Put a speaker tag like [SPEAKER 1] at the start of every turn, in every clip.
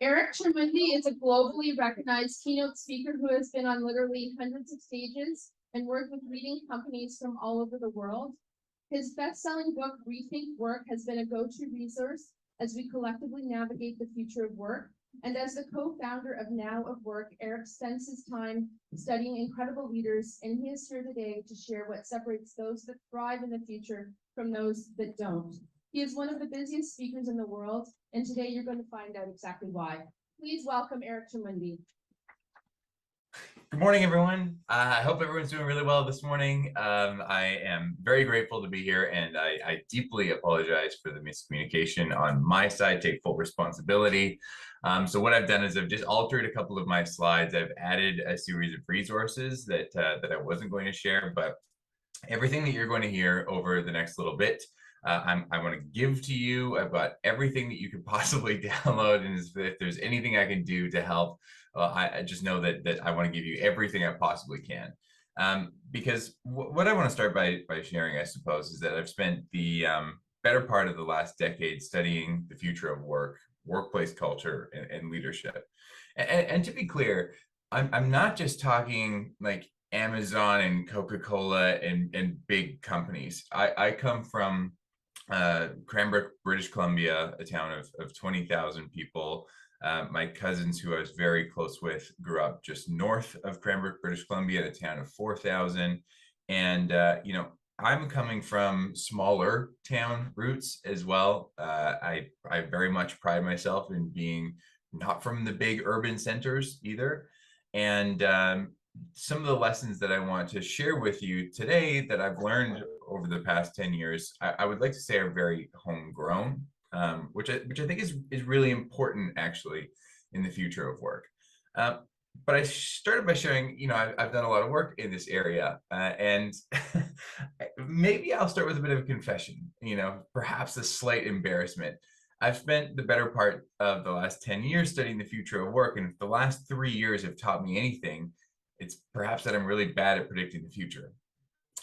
[SPEAKER 1] Eric Tremundi is a globally recognized keynote speaker who has been on literally hundreds of stages and worked with leading companies from all over the world. His best-selling book, Rethink Work, has been a go-to resource as we collectively navigate the future of work. And as the co-founder of Now of Work, Eric spends his time studying incredible leaders, and he is here today to share what separates those that thrive in the future from those that don't. He is one of the busiest speakers in the world, and today you're going to find out exactly why. Please welcome Eric Tremundi.
[SPEAKER 2] Good morning, everyone. I hope everyone's doing really well this morning. I am very grateful to be here, and I deeply apologize for the miscommunication on my side. Take full responsibility. So what I've done is I've just altered a couple of my slides. I've added a series of resources that I wasn't going to share, but everything that you're going to hear over the next little bit, I want to give to you about everything that you could possibly download, and if there's anything I can do to help, I just know that I want to give you everything I possibly can. Because what I want to start by sharing, I suppose, is that I've spent the better part of the last decade studying the future of work, workplace culture, and leadership. And to be clear, I'm not just talking like Amazon and Coca-Cola and big companies. I come from Cranbrook, British Columbia, a town of 20,000 people. My cousins, who I was very close with, grew up just north of Cranbrook, British Columbia, in a town of 4,000. And, I'm coming from smaller town roots as well. I very much pride myself in being not from the big urban centers either. And some of the lessons that I want to share with you today that I've learned over the past 10 years, I would like to say are very homegrown, which I think is really important actually in the future of work. But I started by sharing, I've done a lot of work in this area, and maybe I'll start with a bit of a confession, perhaps a slight embarrassment. I've spent the better part of the last 10 years studying the future of work, and if the last 3 years have taught me anything, it's perhaps that I'm really bad at predicting the future.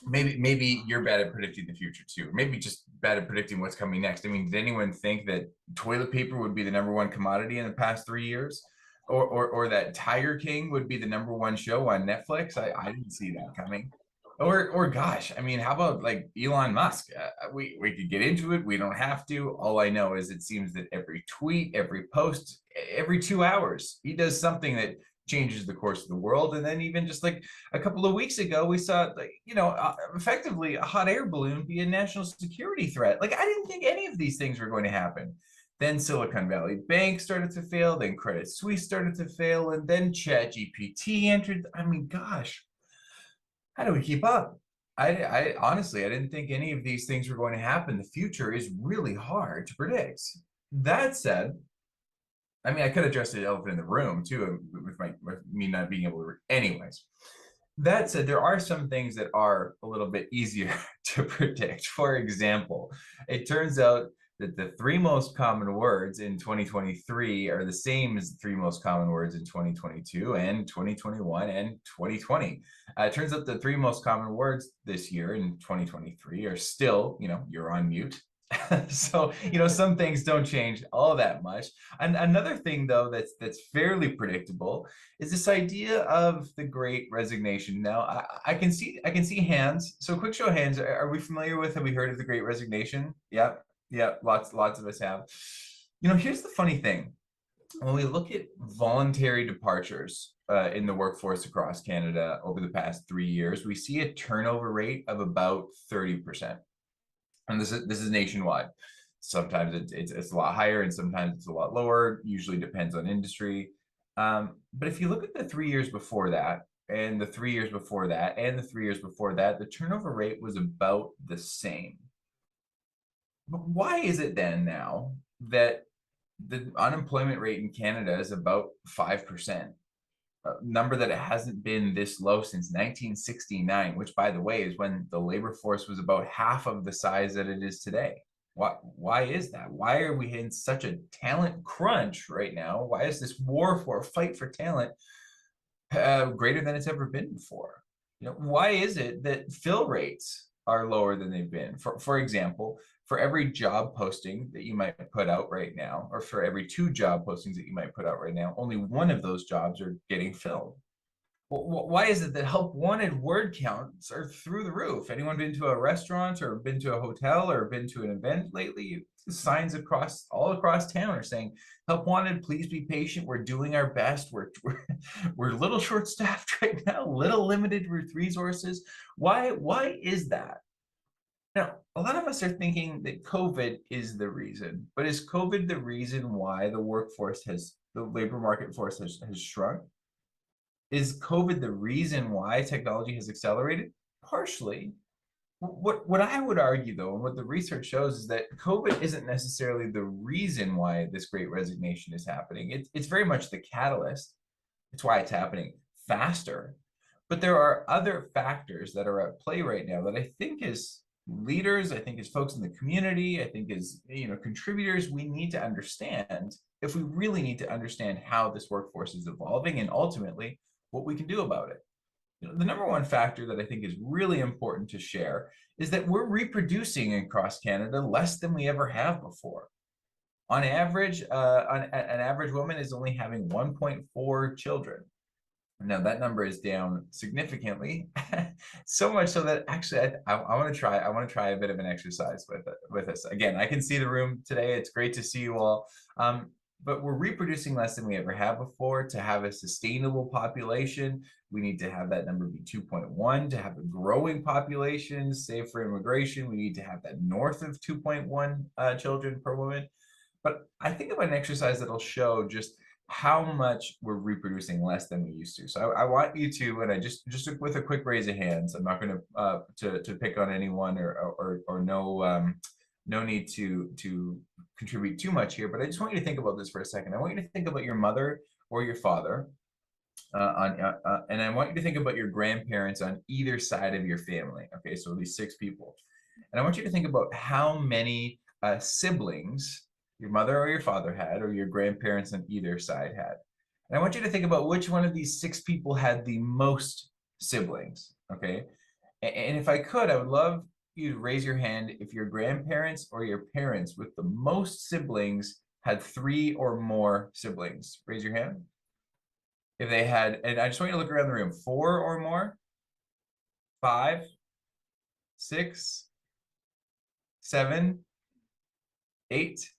[SPEAKER 2] Maybe you're bad at predicting the future too. Maybe just bad at predicting what's coming next. I mean, did anyone think that toilet paper would be the #1 commodity in the past 3 years? Or that Tiger King would be the #1 show on Netflix? I didn't see that coming. Or gosh, I mean, how about like Elon Musk? We could get into it. We don't have to. All I know is it seems that every tweet, every post, every 2 hours, he does something that changes the course of the world. And then even just like a couple of weeks ago, we saw, like, effectively a hot air balloon be a national security threat. Like, I didn't think any of these things were going to happen. Then Silicon Valley Bank started to fail, then Credit Suisse started to fail, and then ChatGPT entered. I mean, gosh, how do we keep up? I honestly, I didn't think any of these things were going to happen. The future is really hard to predict. That said, I mean, I could address the elephant in the room too, with me not being able to. Anyways, that said, there are some things that are a little bit easier to predict. For example, it turns out that the 3 most common words in 2023 are the same as the 3 most common words in 2022 and 2021 and 2020. It turns out the 3 most common words this year in 2023 are still, you're on mute. So, some things don't change all that much. And another thing, though, that's fairly predictable is this idea of the Great Resignation. Now, I can see hands. So, quick show of hands. Are we familiar with? Have we heard of the Great Resignation? Yep. Yeah, lots of us have. Here's the funny thing. When we look at voluntary departures in the workforce across Canada over the past 3 years, we see a turnover rate of about 30%. And this is nationwide. Sometimes it's a lot higher and sometimes it's a lot lower. Usually depends on industry. But if you look at the 3 years before that, and the 3 years before that, and the 3 years before that, the turnover rate was about the same. But why is it then now that the unemployment rate in Canada is about 5%? A number that it hasn't been this low since 1969, which, by the way, is when the labor force was about half of the size that it is today. Why is that? Why are we in such a talent crunch right now? Why is this fight for talent greater than it's ever been before? Why is it that fill rates are lower than they've been? For example, for every job posting that you might put out right now, or for every 2 job postings that you might put out right now, only 1 of those jobs are getting filled. Why is it that help wanted word counts are through the roof? Anyone been to a restaurant or been to a hotel or been to an event lately? Signs all across town are saying, help wanted, please be patient. We're doing our best. We're a little short-staffed right now, little limited with resources. Why is that? Now, a lot of us are thinking that COVID is the reason, but is COVID the reason why the labor market force has shrunk? Is COVID the reason why technology has accelerated? Partially. What I would argue, though, and what the research shows, is that COVID isn't necessarily the reason why this great resignation is happening. It's very much the catalyst. It's why it's happening faster. But there are other factors that are at play right now that I think as leaders, I think as folks in the community, I think as contributors, we need to understand if we really need to understand how this workforce is evolving and ultimately what we can do about it. The number one factor that I think is really important to share is that we're reproducing across Canada less than we ever have before. On average, an average woman is only having 1.4 children. Now that number is down significantly, so much so that actually I want to try a bit of an exercise with us. Again, I can see the room today. It's great to see you all. But we're reproducing less than we ever have before. To have a sustainable population, we need to have that number be 2.1. To have a growing population, save for immigration, we need to have that north of 2.1 children per woman. But I think of an exercise that'll show just how much we're reproducing less than we used to. So I want you to, and I just with a quick raise of hands, I'm not going to pick on anyone or no need to contribute too much here, but I just want you to think about this for a second. I want you to think about your mother or your father, and I want you to think about your grandparents on either side of your family. Okay, so at least 6 people. And I want you to think about how many siblings your mother or your father had, or your grandparents on either side had. And I want you to think about which one of these 6 people had the most siblings, okay? And if I could, I would love you to raise your hand if your grandparents or your parents with the most siblings had 3 or more siblings. Raise your hand. If they had, and I just want you to look around the room, 4 or more, 5, 6, 7, 8.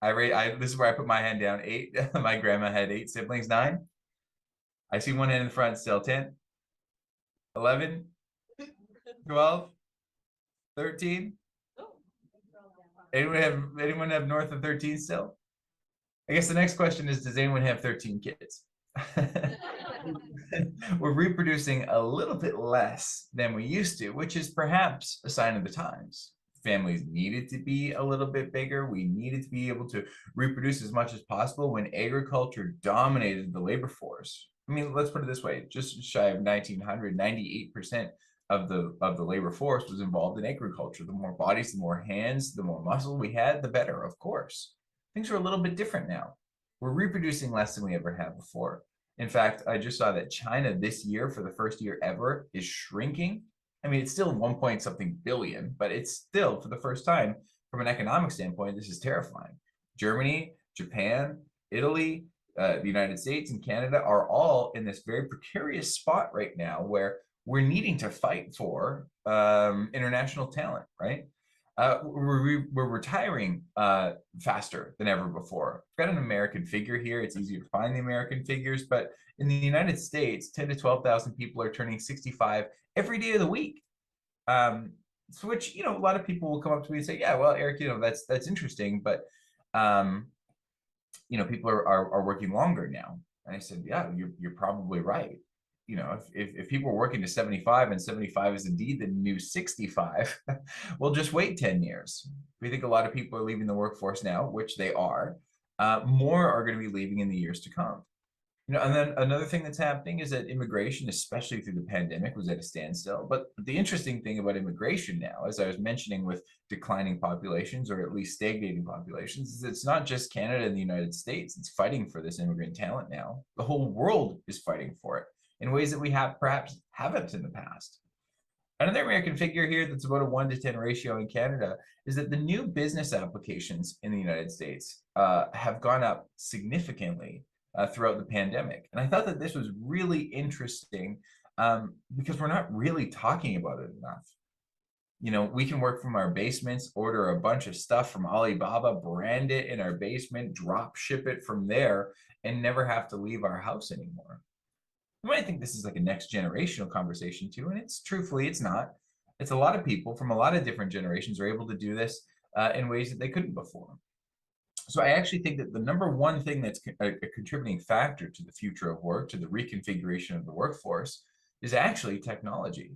[SPEAKER 2] This is where I put my hand down. 8. My grandma had 8 siblings. 9. I see one hand in the front still. 10, 11, 12, 13. Anyone have north of 13 still? I guess the next question is, does anyone have 13 kids? We're reproducing a little bit less than we used to, which is perhaps a sign of the times. Families needed to be a little bit bigger. We needed to be able to reproduce as much as possible when agriculture dominated the labor force. I mean, let's put it this way, just shy of 1900, 98% of the labor force was involved in agriculture. The more bodies, the more hands, the more muscle we had, the better, of course. Things are a little bit different now. We're reproducing less than we ever have before. In fact, I just saw that China this year, for the first year ever, is shrinking. I mean, it's still 1 point something billion, but it's still, for the first time, from an economic standpoint, this is terrifying. Germany, Japan, Italy, the United States, and Canada are all in this very precarious spot right now where we're needing to fight for international talent, right? We're retiring faster than ever before. I've got an American figure here. It's easy to find the American figures, but in the United States, 10 to 12,000 people are turning 65 every day of the week. So which, a lot of people will come up to me and say, yeah, well, Eric, that's interesting, but people are working longer now. And I said, yeah, you're probably right. If people are working to 75 and 75 is indeed the new 65, we'll just wait 10 years. We think a lot of people are leaving the workforce now, which they are. More are going to be leaving in the years to come. And then another thing that's happening is that immigration, especially through the pandemic, was at a standstill. But the interesting thing about immigration now, as I was mentioning with declining populations, or at least stagnating populations, is it's not just Canada and the United States. It's fighting for this immigrant talent now. The whole world is fighting for it in ways that we perhaps haven't in the past. Another American figure here that's about a 1 to 10 ratio in Canada is that the new business applications in the United States have gone up significantly throughout the pandemic. And I thought that this was really interesting because we're not really talking about it enough. We can work from our basements, order a bunch of stuff from Alibaba, brand it in our basement, drop ship it from there, and never have to leave our house anymore. You might think this is like a next generational conversation too, and truthfully, it's not. It's a lot of people from a lot of different generations are able to do this in ways that they couldn't before. So I actually think that the number one thing that's a contributing factor to the future of work, to the reconfiguration of the workforce, is actually technology.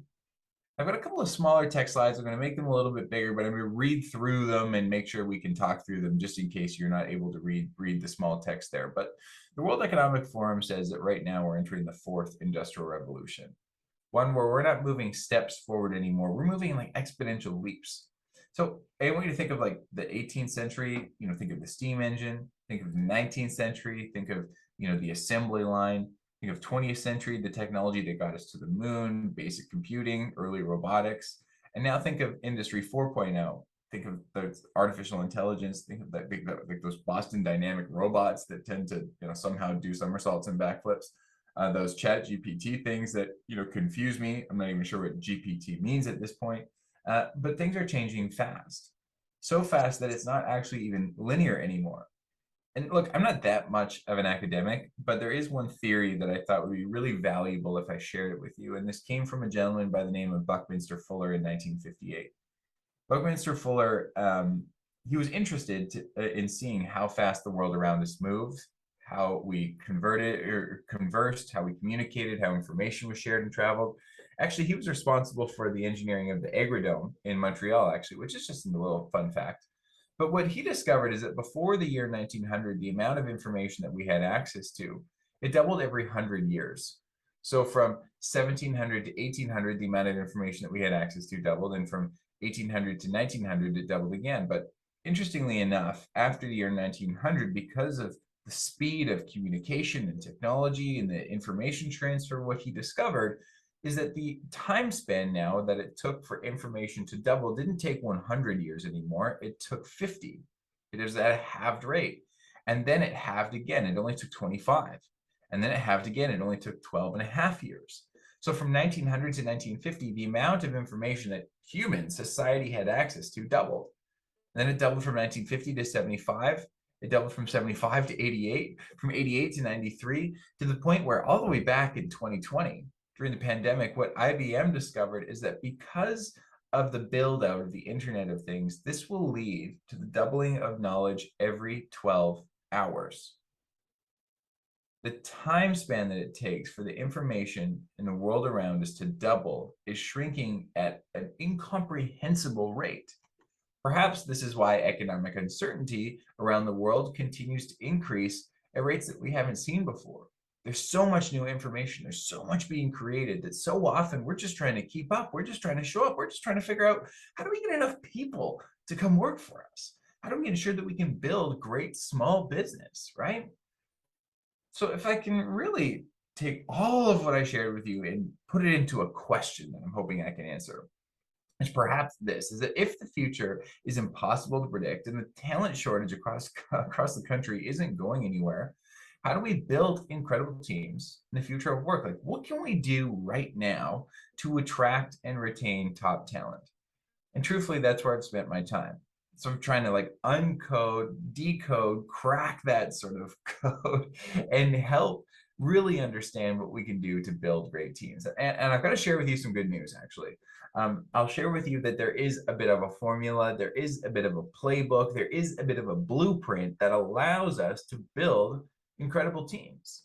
[SPEAKER 2] I've got a couple of smaller text slides. I'm going to make them a little bit bigger, but I'm going to read through them and make sure we can talk through them just in case you're not able to read the small text there. But the World Economic Forum says that right now we're entering the fourth industrial revolution, one where we're not moving steps forward anymore. We're moving in like exponential leaps. So I want you to think of like the 18th century, think of the steam engine, think of the 19th century, think of, the assembly line. Think of 20th century, the technology that got us to the moon, basic computing, early robotics. And now think of Industry 4.0. Think of the artificial intelligence. Think of that like those Boston Dynamic robots that tend to somehow do somersaults and backflips. Those Chat GPT things that confuse me. I'm not even sure what GPT means at this point. But things are changing fast. So fast that it's not actually even linear anymore. And look, I'm not that much of an academic, but there is one theory that I thought would be really valuable if I shared it with you. And this came from a gentleman by the name of Buckminster Fuller in 1958. Buckminster Fuller, he was interested in seeing how fast the world around us moved, how we converted or conversed, how we communicated, how information was shared and traveled. Actually, he was responsible for the engineering of the Agrodome in Montreal, actually, which is just a little fun fact. But what he discovered is that before the year 1900, the amount of information that we had access to, it doubled every 100 years. So from 1700 to 1800, the amount of information that we had access to doubled, and from 1800 to 1900, it doubled again. But interestingly enough, after the year 1900, because of the speed of communication and technology and the information transfer, what he discovered is that the time span now that it took for information to double didn't take 100 years anymore. It took 50. It was at a halved rate. And then it halved again. It only took 25. And then it halved again. It only took 12 and a half years. So from 1900 to 1950, the amount of information that human society had access to doubled. And then it doubled from 1950 to 75. It doubled from 75 to 88, from 88 to 93, to the point where all the way back in 2020, during the pandemic, what IBM discovered is that because of the build out of the Internet of Things, this will lead to the doubling of knowledge every 12 hours. The time span that it takes for the information in the world around us to double is shrinking at an incomprehensible rate. Perhaps this is why economic uncertainty around the world continues to increase at rates that we haven't seen before. There's so much new information. There's so much being created that so often we're just trying to keep up. We're just trying to show up. We're just trying to figure out, how do we get enough people to come work for us? How do we ensure that we can build great small business, right? So if I can really take all of what I shared with you and put it into a question that I'm hoping I can answer, it's perhaps this, is that if the future is impossible to predict and the talent shortage across the country isn't going anywhere, how do we build incredible teams in the future of work? Like, what can we do right now to attract and retain top talent? And truthfully, that's where I've spent my time. So I'm trying to like uncode, decode, crack that sort of code and help really understand what we can do to build great teams. And I've got to share with you some good news, actually. I'll share with you that there is a bit of a formula, there is a bit of a playbook, there is a bit of a blueprint that allows us to build incredible teams.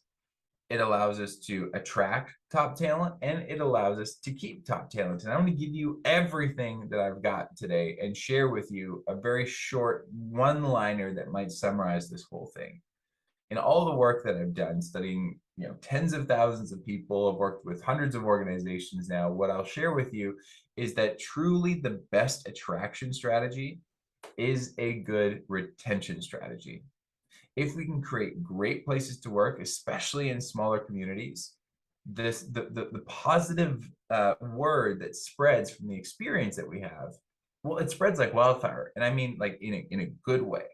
[SPEAKER 2] It allows us to attract top talent, and it allows us to keep top talent. And I want to give you everything that I've got today and share with you a very short one-liner that might summarize this whole thing. In all the work that I've done studying, tens of thousands of people, I've worked with hundreds of organizations now, what I'll share with you is that truly the best attraction strategy is a good retention strategy. If we can create great places to work, especially in smaller communities, the positive word that spreads from the experience that we have, well, it spreads like wildfire. And I mean like in a good way.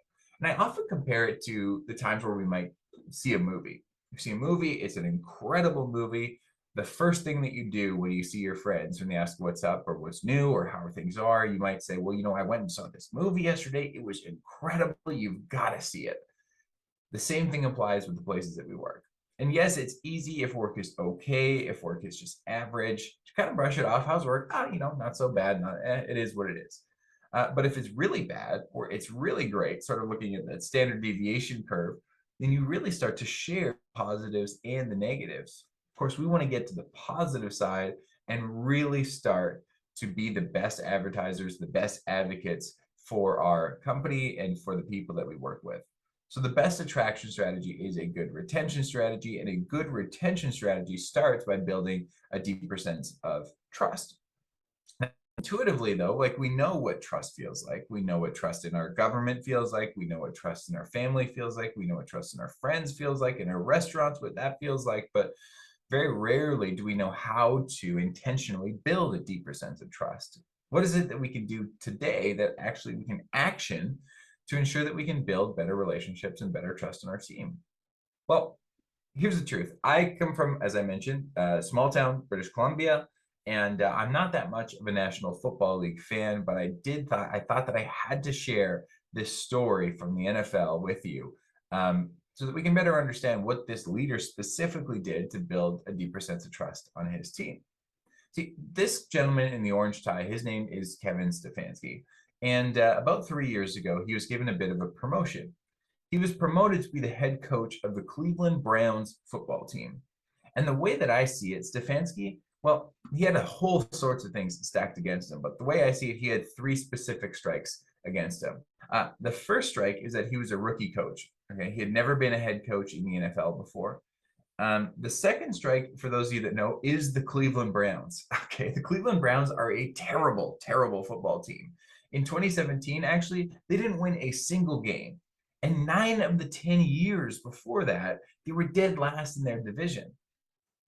[SPEAKER 2] And I often compare it to the times where we might see a movie. You see a movie, it's an incredible movie. The first thing that you do when you see your friends, when they ask what's up or what's new or how things are, you might say, well, you know, I went and saw this movie yesterday. It was incredible. You've got to see it. The same thing applies with the places that we work. And yes, it's easy if work is okay, if work is just average, to kind of brush it off. How's work? You know, not so bad. It is what it is. But if it's really bad or it's really great, sort of looking at that standard deviation curve, then you really start to share positives and the negatives. Of course, we want to get to the positive side and really start to be the best advertisers, the best advocates for our company and for the people that we work with. So the best attraction strategy is a good retention strategy, and a good retention strategy starts by building a deeper sense of trust. Now, intuitively, though, like we know what trust feels like. We know what trust in our government feels like. We know what trust in our family feels like. We know what trust in our friends feels like, in our restaurants, what that feels like. But very rarely do we know how to intentionally build a deeper sense of trust. What is it that we can do today that actually we can action to ensure that we can build better relationships and better trust in our team? Well, here's the truth. I come from, as I mentioned, small town, British Columbia, and I'm not that much of a National Football League fan, but I thought that I had to share this story from the NFL with you, so that we can better understand what this leader specifically did to build a deeper sense of trust on his team. See, this gentleman in the orange tie, his name is Kevin Stefanski. And about 3 years ago, he was given a bit of a promotion. He was promoted to be the head coach of the Cleveland Browns football team. And the way that I see it, Stefanski, well, he had a whole sorts of things stacked against him. But the way I see it, he had 3 specific strikes against him. The first strike is that he was a rookie coach. Okay, he had never been a head coach in the NFL before. The second strike, for those of you that know, is the Cleveland Browns. Okay, the Cleveland Browns are a terrible, terrible football team. In 2017, actually, they didn't win a single game. And 9 of the 10 years before that, they were dead last in their division.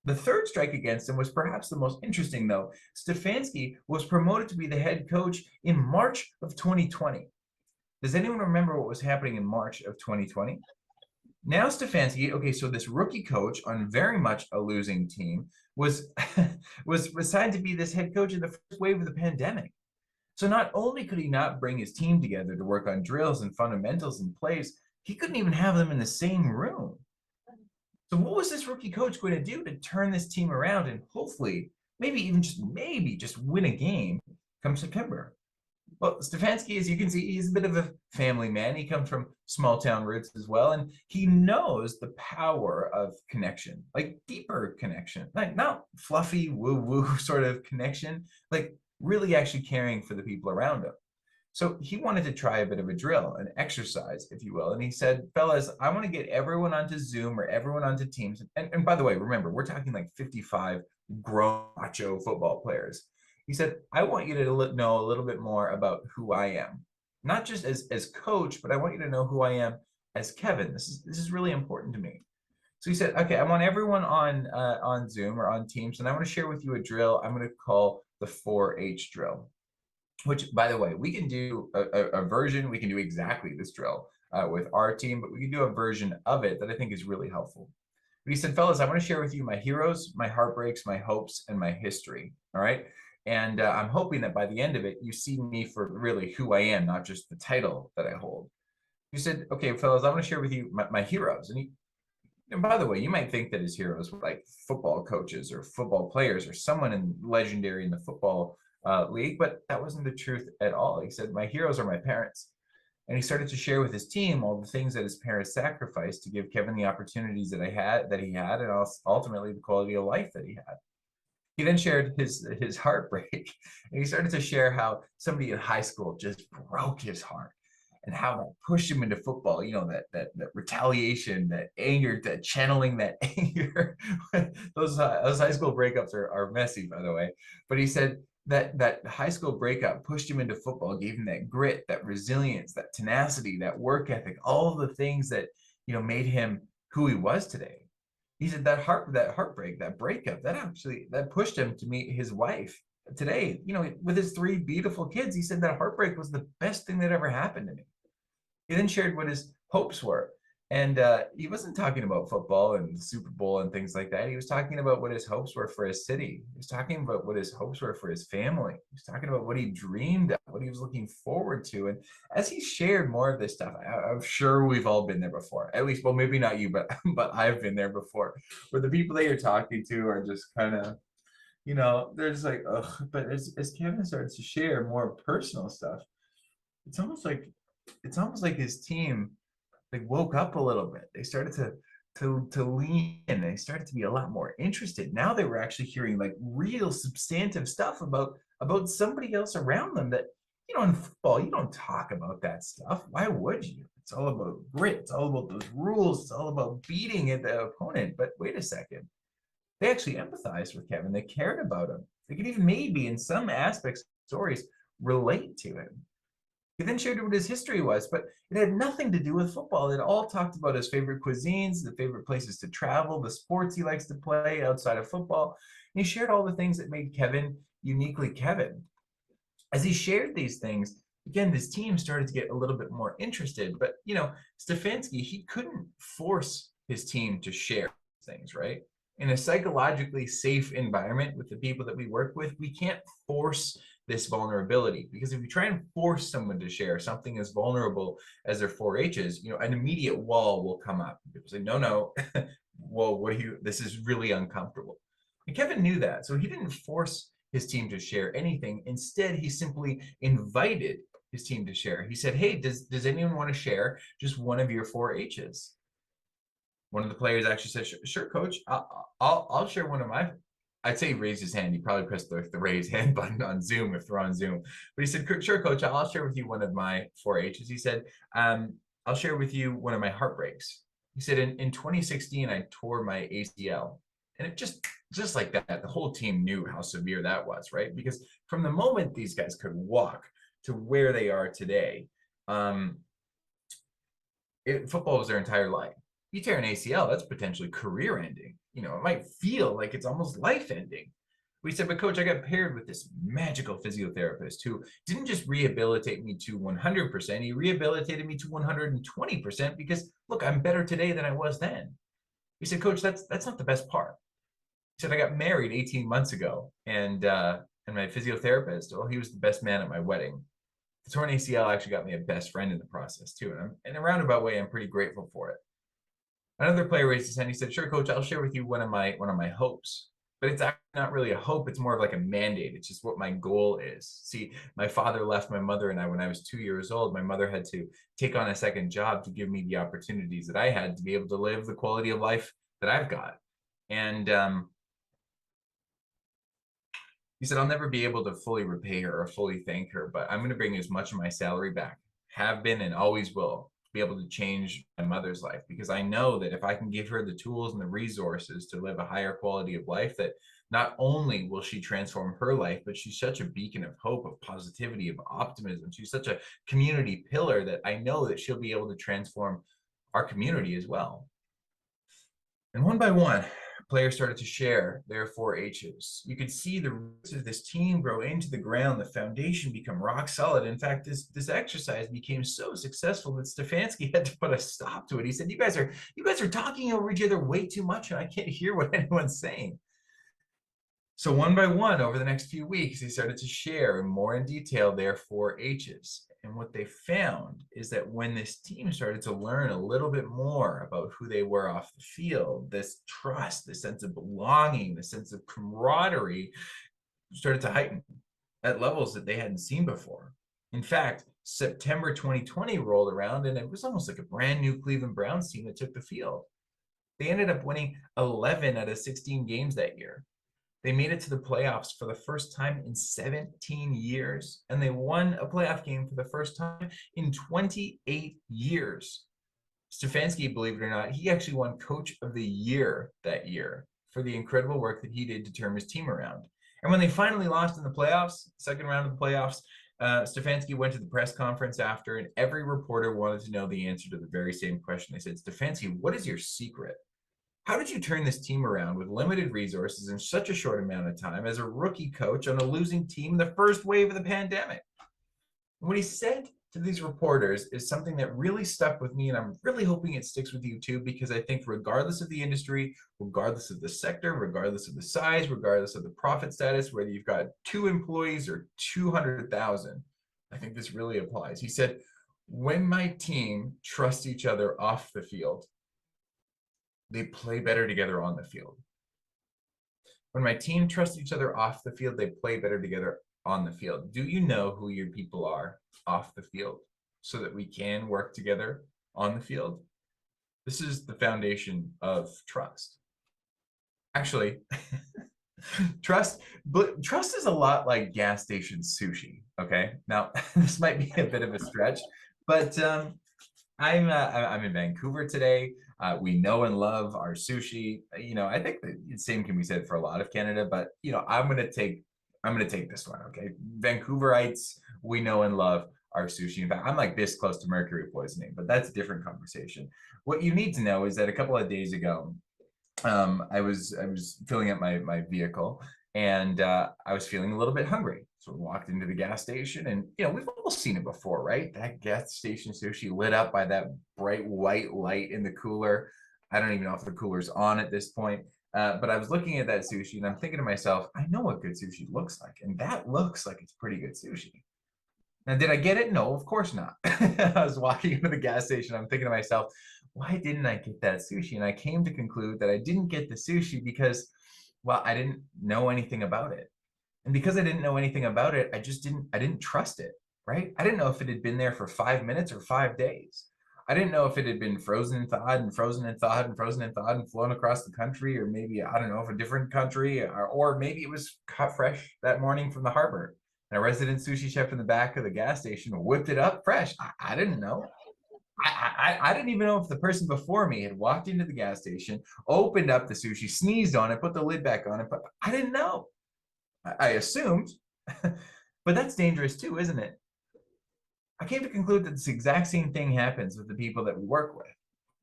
[SPEAKER 2] The third strike against him was perhaps the most interesting, though. Stefanski was promoted to be the head coach in March of 2020. Does anyone remember what was happening in March of 2020? Now Stefanski, okay, so this rookie coach on very much a losing team was was assigned to be this head coach in the first wave of the pandemic. So not only could he not bring his team together to work on drills and fundamentals and plays, he couldn't even have them in the same room. So what was this rookie coach going to do to turn this team around and hopefully, maybe just win a game come September? Well, Stefanski, as you can see, he's a bit of a family man. He comes from small town roots as well, and he knows the power of connection, like deeper connection, like not fluffy woo-woo sort of connection, like really actually caring for the people around him. So he wanted to try a bit of a drill, an exercise, if you will. And he said, fellas, I want to get everyone onto Zoom or everyone onto Teams. And by the way, remember, we're talking like 55 grown macho football players. He said, I want you to know a little bit more about who I am, not just as coach, but I want you to know who I am as Kevin. This is really important to me. So he said, okay, I want everyone on Zoom or on Teams, and I want to share with you a drill I'm going to call the 4H drill, which, by the way, we can do a version, we can do exactly this drill with our team, but we can do a version of it that I think is really helpful. But he said, fellas, I want to share with you my heroes, my heartbreaks, my hopes, and my history, all right? And I'm hoping that by the end of it, you see me for really who I am, not just the title that I hold. He said, okay, fellas, I want to share with you my heroes. And by the way, you might think that his heroes were like football coaches or football players or someone legendary in the football league, but that wasn't the truth at all. He said, my heroes are my parents. And he started to share with his team all the things that his parents sacrificed to give Kevin the opportunities that he had, and ultimately the quality of life that he had. He then shared his heartbreak, and he started to share how somebody in high school just broke his heart, and how that pushed him into football. You know, that retaliation, that anger, that channeling that anger. Those high school breakups are messy, by the way. But he said that high school breakup pushed him into football, gave him that grit, that resilience, that tenacity, that work ethic, all of the things that made him who he was today. He said that heartbreak, that breakup, that pushed him to meet his wife today, with his 3 beautiful kids. He said that heartbreak was the best thing that ever happened to me. He then shared what his hopes were. And he wasn't talking about football and the Super Bowl and things like that. He was talking about what his hopes were for his city. He was talking about what his hopes were for his family. He was talking about what he dreamed of, what he was looking forward to. And as he shared more of this stuff, I'm sure we've all been there before. At least, well, maybe not you, but I've been there before, where the people that you're talking to are just kind of, they're just like, ugh. But as Kevin starts to share more personal stuff, it's almost like his team like woke up a little bit. They started to lean in. They started to be a lot more interested. Now they were actually hearing like real substantive stuff about somebody else around them that, in football, you don't talk about that stuff. Why would you? It's all about grit. It's all about those rules. It's all about beating the opponent. But wait a second. They actually empathized with Kevin. They cared about him. They could even maybe in some aspects stories relate to him. He then shared what his history was, but it had nothing to do with football. It all talked about his favorite cuisines, the favorite places to travel, the sports he likes to play outside of football. And he shared all the things that made Kevin uniquely Kevin. As he shared these things, again, this team started to get a little bit more interested. But, Stefanski, he couldn't force his team to share things, right? In a psychologically safe environment with the people that we work with, we can't force this vulnerability, because if you try and force someone to share something as vulnerable as their 4-H's, an immediate wall will come up. People say, no, well, this is really uncomfortable. And Kevin knew that, so he didn't force his team to share anything. Instead, he simply invited his team to share. He said, hey, does anyone want to share just one of your 4-H's? One of the players actually said, sure, coach, I'll share one of my. I'd say he raised his hand. He probably pressed the raise hand button on Zoom if they're on Zoom. But he said, sure, coach, I'll share with you one of my 4-H's. He said, I'll share with you one of my heartbreaks. He said, in 2016, I tore my ACL. And it just like that, the whole team knew how severe that was, right? Because from the moment these guys could walk to where they are today, football was their entire life. You tear an ACL, that's potentially career ending. It might feel like it's almost life ending. We said, but coach, I got paired with this magical physiotherapist who didn't just rehabilitate me to 100%, he rehabilitated me to 120% because, look, I'm better today than I was then. He said, coach, that's not the best part. He said, I got married 18 months ago, and my physiotherapist, well, he was the best man at my wedding. The torn ACL actually got me a best friend in the process too, and in a roundabout way, I'm pretty grateful for it. Another player raised his hand. He said, sure, coach, I'll share with you one of my hopes. But it's actually not really a hope. It's more of like a mandate. It's just what my goal is. See, my father left my mother and I when I was 2 years old. My mother had to take on a second job to give me the opportunities that I had to be able to live the quality of life that I've got. And he said, I'll never be able to fully repay her or fully thank her, but I'm going to bring as much of my salary back. Have been and always will be able to change my mother's life, because I know that if I can give her the tools and the resources to live a higher quality of life, that not only will she transform her life, but she's such a beacon of hope, of positivity, of optimism. She's such a community pillar that I know that she'll be able to transform our community as well. And one by one, players started to share their 4-H's. You could see the roots of this team grow into the ground, the foundation become rock solid. In fact, this exercise became so successful that Stefanski had to put a stop to it. He said, you guys are talking over each other way too much, and I can't hear what anyone's saying. So one by one, over the next few weeks, they started to share more in detail their 4-H's. And what they found is that when this team started to learn a little bit more about who they were off the field, this trust, this sense of belonging, the sense of camaraderie started to heighten at levels that they hadn't seen before. In fact, September 2020 rolled around and it was almost like a brand new Cleveland Browns team that took the field. They ended up winning 11 out of 16 games that year. They made it to the playoffs for the first time in 17 years, and they won a playoff game for the first time in 28 years. Stefanski, believe it or not, he actually won Coach of the Year that year for the incredible work that he did to turn his team around. And when they finally lost in the playoffs, second round of the playoffs, Stefanski went to the press conference after, and every reporter wanted to know the answer to the very same question. They said, Stefanski, what is your secret? How did you turn this team around with limited resources in such a short amount of time as a rookie coach on a losing team in the first wave of the pandemic? What he said to these reporters is something that really stuck with me, and I'm really hoping it sticks with you too, because I think regardless of the industry, regardless of the sector, regardless of the size, regardless of the profit status, whether you've got 2 employees or 200,000, I think this really applies. He said, when my team trusts each other off the field, they play better together on the field. When my team trusts each other off the field, they play better together on the field. Do you know who your people are off the field so that we can work together on the field? This is the foundation of trust. Actually, trust is a lot like gas station sushi. Okay, now this might be a bit of a stretch, but I'm in Vancouver today. We know and love our sushi. I think the same can be said for a lot of Canada, but I'm gonna take this one. Okay, Vancouverites, we know and love our sushi. In fact, I'm like this close to mercury poisoning, but that's a different conversation. What you need to know is that a couple of days ago, I was filling up my vehicle, and I was feeling a little bit hungry. So we walked into the gas station, and we've all seen it before, right? That gas station sushi lit up by that bright white light in the cooler. I don't even know if the cooler's on at this point. But I was looking at that sushi, and I'm thinking to myself, I know what good sushi looks like, and that looks like it's pretty good sushi. Now, did I get it? No, of course not. I was walking into the gas station. I'm thinking to myself, why didn't I get that sushi? And I came to conclude that I didn't get the sushi because, well, I didn't know anything about it. And because I didn't know anything about it, I didn't trust it, right? I didn't know if it had been there for 5 minutes or 5 days. I didn't know if it had been frozen and thawed and frozen and thawed and frozen and thawed and flown across the country, or maybe, I don't know, if a different country, or maybe it was caught fresh that morning from the harbor. And a resident sushi chef in the back of the gas station whipped it up fresh. I didn't know. I didn't even know if the person before me had walked into the gas station, opened up the sushi, sneezed on it, put the lid back on it, but I didn't know. I assumed, but that's dangerous too, isn't it? I came to conclude that this exact same thing happens with the people that we work with.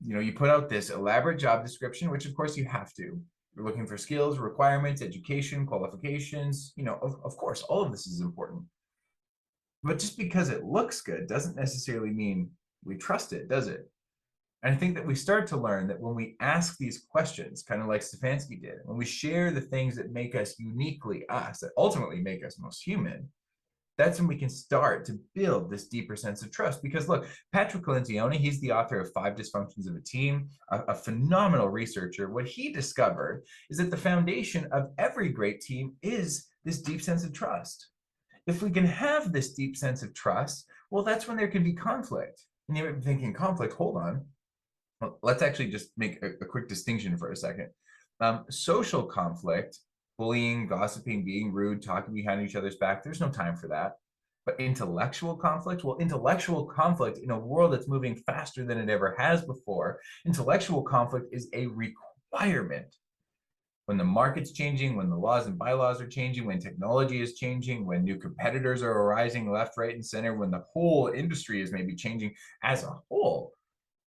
[SPEAKER 2] You put out this elaborate job description, which of course you have to. You're looking for skills, requirements, education, qualifications. Of course, all of this is important. But just because it looks good doesn't necessarily mean we trust it, does it? And I think that we start to learn that when we ask these questions, kind of like Stefanski did, when we share the things that make us uniquely us, that ultimately make us most human, that's when we can start to build this deeper sense of trust. Because look, Patrick Lencioni, he's the author of 5 Dysfunctions of a Team, a phenomenal researcher. What he discovered is that the foundation of every great team is this deep sense of trust. If we can have this deep sense of trust, well, that's when there can be conflict. And you're thinking, conflict, hold on. Well, let's actually just make a quick distinction for a second. Social conflict, bullying, gossiping, being rude, talking behind each other's back, there's no time for that. But intellectual conflict, well, intellectual conflict in a world that's moving faster than it ever has before, intellectual conflict is a requirement. When the market's changing, when the laws and bylaws are changing, when technology is changing, when new competitors are arising left, right, and center, when the whole industry is maybe changing as a whole,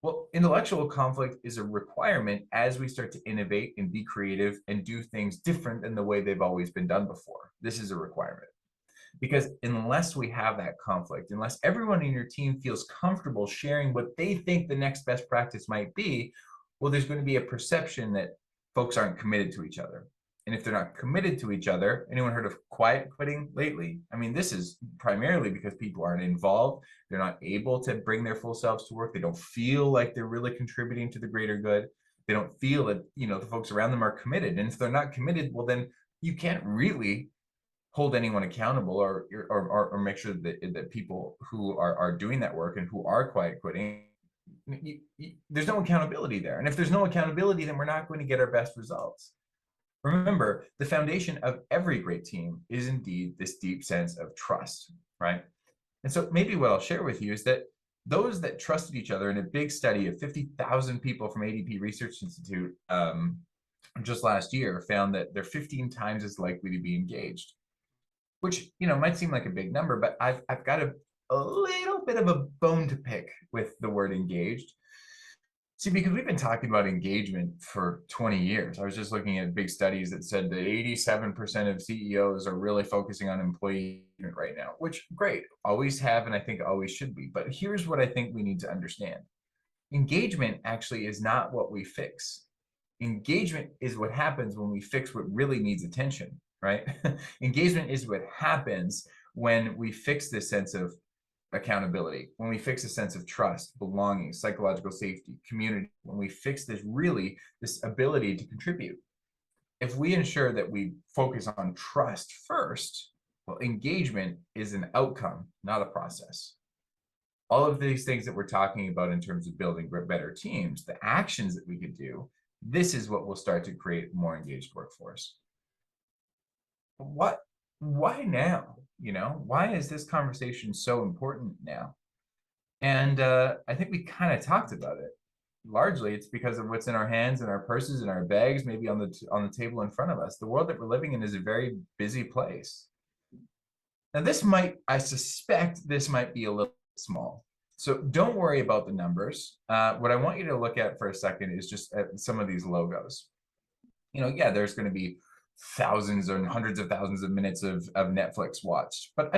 [SPEAKER 2] well, intellectual conflict is a requirement as we start to innovate and be creative and do things different than the way they've always been done before. This is a requirement. Because unless we have that conflict, unless everyone in your team feels comfortable sharing what they think the next best practice might be, well, there's going to be a perception that folks aren't committed to each other. And if they're not committed to each other, anyone heard of quiet quitting lately? I mean, this is primarily because people aren't involved. They're not able to bring their full selves to work. They don't feel like they're really contributing to the greater good. They don't feel that, the folks around them are committed. And if they're not committed, well, then you can't really hold anyone accountable or make sure that people who are doing that work and who are quiet quitting, there's no accountability there. And if there's no accountability, then we're not going to get our best results. Remember, the foundation of every great team is indeed this deep sense of trust, right? And so maybe what I'll share with you is that those that trusted each other in a big study of 50,000 people from ADP Research Institute just last year found that they're 15 times as likely to be engaged, which, might seem like a big number, but I've got a little bit of a bone to pick with the word engaged. See, because we've been talking about engagement for 20 years. I was just looking at big studies that said that 87% of CEOs are really focusing on employee engagement right now, which great, always have, and I think always should be. But here's what I think we need to understand. Engagement actually is not what we fix. Engagement is what happens when we fix what really needs attention, right? Engagement is what happens when we fix this sense of accountability, when we fix a sense of trust, belonging, psychological safety, community, when we fix this ability to contribute. If we ensure that we focus on trust first, well, engagement is an outcome, not a process. All of these things that we're talking about in terms of building better teams, the actions that we could do, this is what will start to create a more engaged workforce. Why now? Why is this conversation so important now? And I think we kind of talked about it. Largely, it's because of what's in our hands and our purses and our bags, maybe on the table in front of us. The world that we're living in is a very busy place. Now, I suspect this might be a little small. So don't worry about the numbers. What I want you to look at for a second is just at some of these logos. Yeah, there's going to be thousands and hundreds of thousands of minutes of Netflix watched. But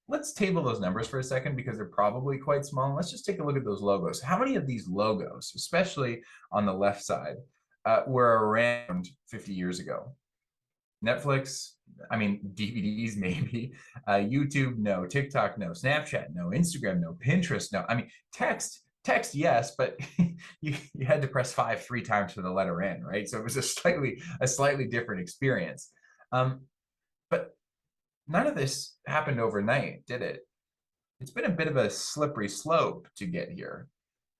[SPEAKER 2] let's table those numbers for a second because they're probably quite small. Let's just take a look at those logos. How many of these logos, especially on the left side, were around 50 years ago? Netflix, DVDs maybe, YouTube, no, TikTok, no, Snapchat, no, Instagram, no, Pinterest, no. Text, yes, but you had to press 3 times for the letter N, right? So it was a slightly different experience. But none of this happened overnight, did it? It's been a bit of a slippery slope to get here,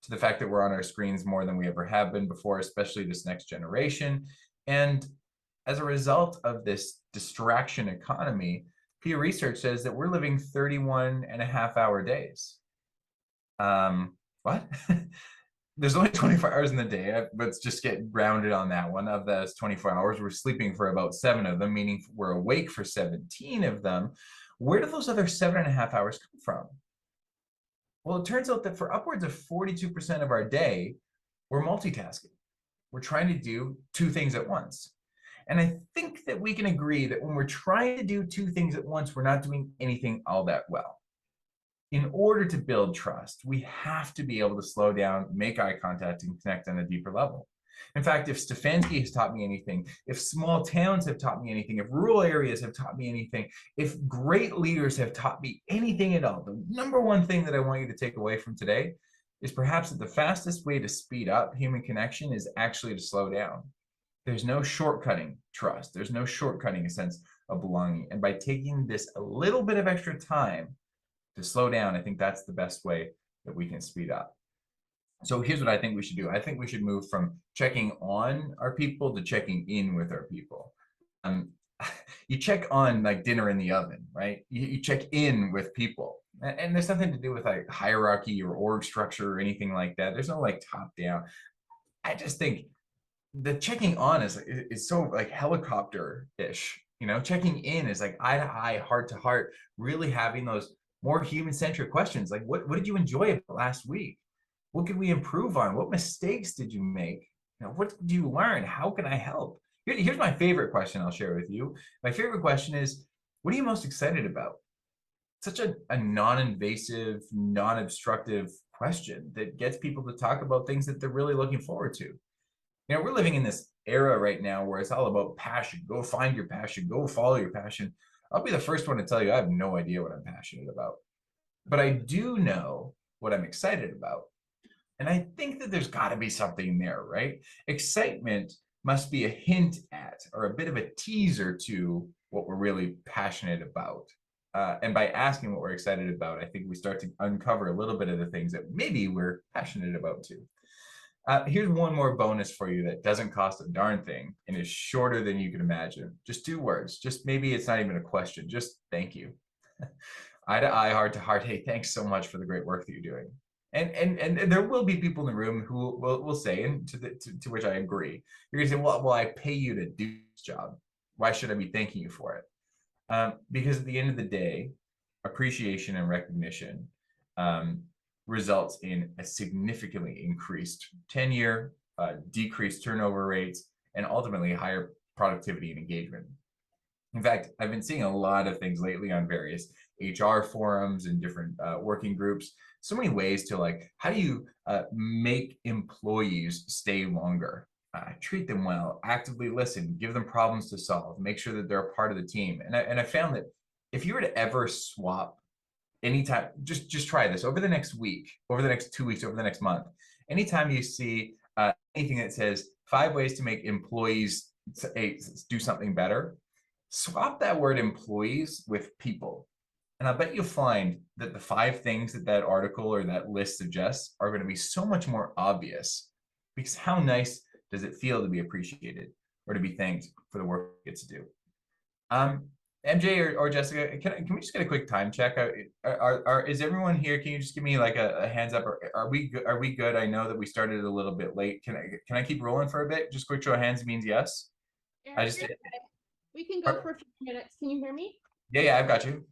[SPEAKER 2] to the fact that we're on our screens more than we ever have been before, especially this next generation. And as a result of this distraction economy, Pew Research says that we're living 31.5-hour days. What? There's only 24 hours in the day. Let's just get rounded on that one. Of those 24 hours, we're sleeping for about 7 of them, meaning we're awake for 17 of them. Where do those other 7.5 hours come from? Well, it turns out that for upwards of 42% of our day, we're multitasking. We're trying to do 2 things at once. And I think that we can agree that when we're trying to do 2 things at once, we're not doing anything all that well. In order to build trust, we have to be able to slow down, make eye contact, and connect on a deeper level. In fact, if Stefanski has taught me anything, if small towns have taught me anything, if rural areas have taught me anything, if great leaders have taught me anything at all, the number one thing that I want you to take away from today is perhaps that the fastest way to speed up human connection is actually to slow down. There's no shortcutting trust. There's no shortcutting a sense of belonging. And by taking this a little bit of extra time to slow down, I think that's the best way that we can speed up. So here's what I think we should do. I think we should move from checking on our people to checking in with our people. You check on like dinner in the oven, right? You check in with people. And there's nothing to do with like hierarchy or org structure or anything like that. There's no like top down. I just think the checking on is so like helicopter-ish, checking in is like eye to eye, heart to heart, really having those more human-centric questions. Like what did you enjoy about last week? What could we improve on? What mistakes did you make? What did you learn? How can I help? Here's my favorite question I'll share with you. My favorite question is, what are you most excited about? Such a non-invasive, non-obstructive question that gets people to talk about things that they're really looking forward to. We're living in this era right now where it's all about passion. Go find your passion. Go follow your passion. I'll be the first one to tell you I have no idea what I'm passionate about. But I do know what I'm excited about. And I think that there's got to be something there, right? Excitement must be a hint at or a bit of a teaser to what we're really passionate about. And by asking what we're excited about, I think we start to uncover a little bit of the things that maybe we're passionate about too. Here's one more bonus for you that doesn't cost a darn thing and is shorter than you can imagine. Just 2 words. Just maybe it's not even a question. Just thank you. Eye to eye, heart to heart. Hey, thanks so much for the great work that you're doing. And there will be people in the room who will say, and to which I agree, you're gonna say, well, I pay you to do this job. Why should I be thanking you for it? Because at the end of the day, appreciation and recognition results in a significantly increased tenure, decreased turnover rates, and ultimately higher productivity and engagement. In fact, I've been seeing a lot of things lately on various HR forums and different working groups. So many ways to like, how do you make employees stay longer? Treat them well, actively listen, give them problems to solve, make sure that they're a part of the team. And I found that if you were to ever swap anytime, just try this over the next week, over the next 2 weeks, over the next month, anytime you see anything that says 5 ways to make employees do something better, swap that word employees with people. And I bet you'll find that the 5 things that that article or that list suggests are going to be so much more obvious, because how nice does it feel to be appreciated or to be thanked for the work you get to do? MJ or Jessica, can we just get a quick time check? Is everyone here? Can you just give me like a hands up? Are we good? I know that we started a little bit late. Can I keep rolling for a bit? Just quick show of hands means yes.
[SPEAKER 1] I just we can go for a few minutes. Can you hear me?
[SPEAKER 2] Yeah, I've got you.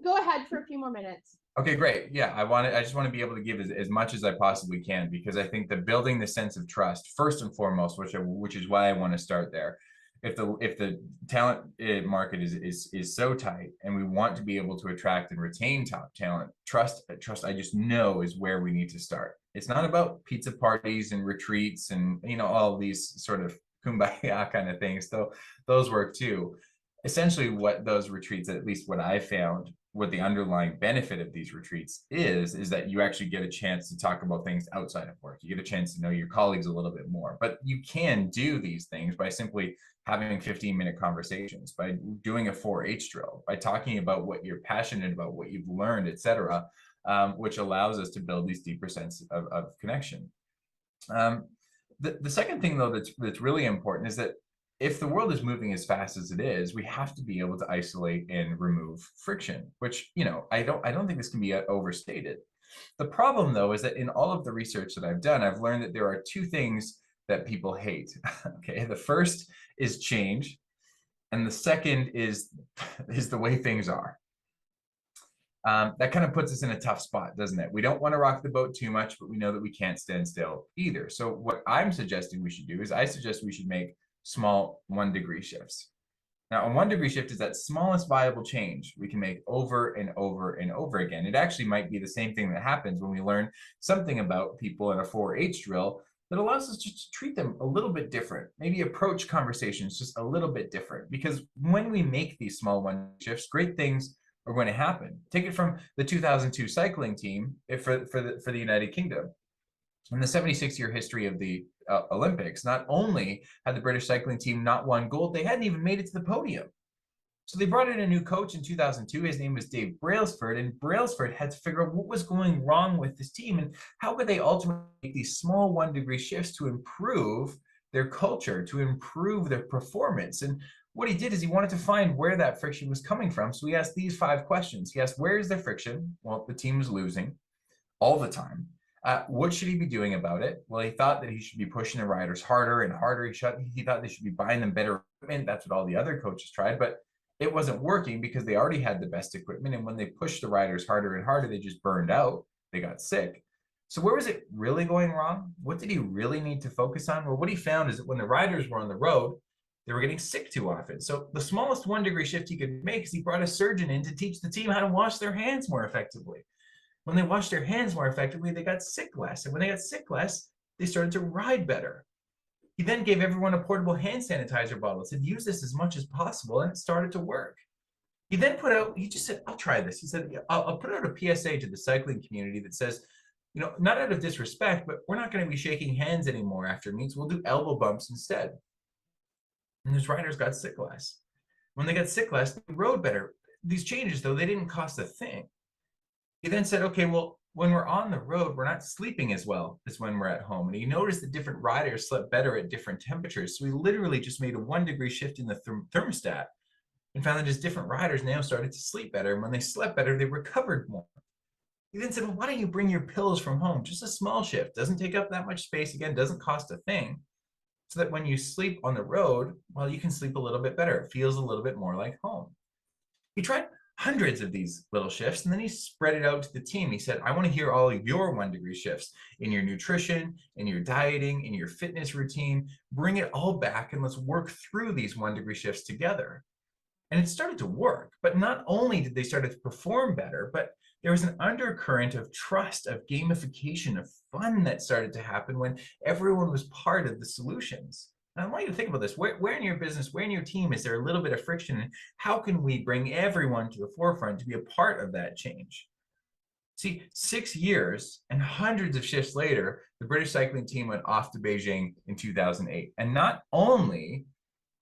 [SPEAKER 1] Go ahead for a few more minutes.
[SPEAKER 2] Okay, great. Yeah, I just want to be able to give as much as I possibly can, because I think that building the sense of trust first and foremost, which is why I want to start there. If the talent market is so tight and we want to be able to attract and retain top talent, trust I just know is where we need to start. It's not about pizza parties and retreats and all these sort of kumbaya kind of things, though those work too. Essentially what those retreats, at least what I found, what the underlying benefit of these retreats is that you actually get a chance to talk about things outside of work. You get a chance to know your colleagues a little bit more, but you can do these things by simply having 15-minute conversations, by doing a 4-H drill, by talking about what you're passionate about, what you've learned, etc., which allows us to build these deeper sense of connection. The second thing, though, that's really important is that if the world is moving as fast as it is, we have to be able to isolate and remove friction, which, I don't think this can be overstated. The problem, though, is that in all of the research that I've done, I've learned that there are 2 things that people hate. Okay, the first is change, and the second is the way things are. That kind of puts us in a tough spot, doesn't it? We don't want to rock the boat too much, but we know that we can't stand still either. So what I'm suggesting we should do is I suggest we should make small 1-degree shifts. Now, a 1-degree shift is that smallest viable change we can make over and over and over again. It actually might be the same thing that happens when we learn something about people in a 4-H drill that allows us just to treat them a little bit different, maybe approach conversations just a little bit different. Because when we make these small 1 shifts, great things are going to happen. Take it from the 2002 cycling team for the United Kingdom. In the 76-year history of the Olympics, not only had the British cycling team not won gold, they hadn't even made it to the podium. So they brought in a new coach in 2002. His name was Dave Brailsford, and Brailsford had to figure out what was going wrong with this team and how could they ultimately make these small 1-degree shifts to improve their culture, to improve their performance. And what he did is he wanted to find where that friction was coming from. So he asked these 5 questions. He asked, where is the friction? Well, the team was losing all the time. What should he be doing about it? Well, he thought that he should be pushing the riders harder and harder. He thought they should be buying them better equipment. That's what all the other coaches tried, but it wasn't working because they already had the best equipment. And when they pushed the riders harder and harder, they just burned out. They got sick. So where was it really going wrong? What did he really need to focus on? Well, what he found is that when the riders were on the road, they were getting sick too often. So the smallest 1-degree shift he could make is he brought a surgeon in to teach the team how to wash their hands more effectively. When they washed their hands more effectively, they got sick less. And when they got sick less, they started to ride better. He then gave everyone a portable hand sanitizer bottle, said, use this as much as possible, and it started to work. He then he just said, I'll try this. He said, I'll put out a PSA to the cycling community that says, not out of disrespect, but we're not going to be shaking hands anymore after meets. We'll do elbow bumps instead. And his riders got sick less. When they got sick less, they rode better. These changes, though, they didn't cost a thing. He then said, okay, well, when we're on the road, we're not sleeping as well as when we're at home. And he noticed that different riders slept better at different temperatures. So he literally just made a 1-degree shift in the thermostat and found that his different riders now started to sleep better. And when they slept better, they recovered more. He then said, well, why don't you bring your pillows from home? Just a small shift, doesn't take up that much space, again, doesn't cost a thing. So that when you sleep on the road, well, you can sleep a little bit better. It feels a little bit more like home. He tried hundreds of these little shifts, and then he spread it out to the team. He said, I want to hear all of your 1-degree shifts in your nutrition, in your dieting, in your fitness routine. Bring it all back and let's work through these 1-degree shifts together. And it started to work, but not only did they start to perform better, but there was an undercurrent of trust, of gamification, of fun that started to happen when everyone was part of the solutions. And I want you to think about this. Where in your business, where in your team is there a little bit of friction? And how can we bring everyone to the forefront to be a part of that change? See, 6 years and hundreds of shifts later, the British cycling team went off to Beijing in 2008. And not only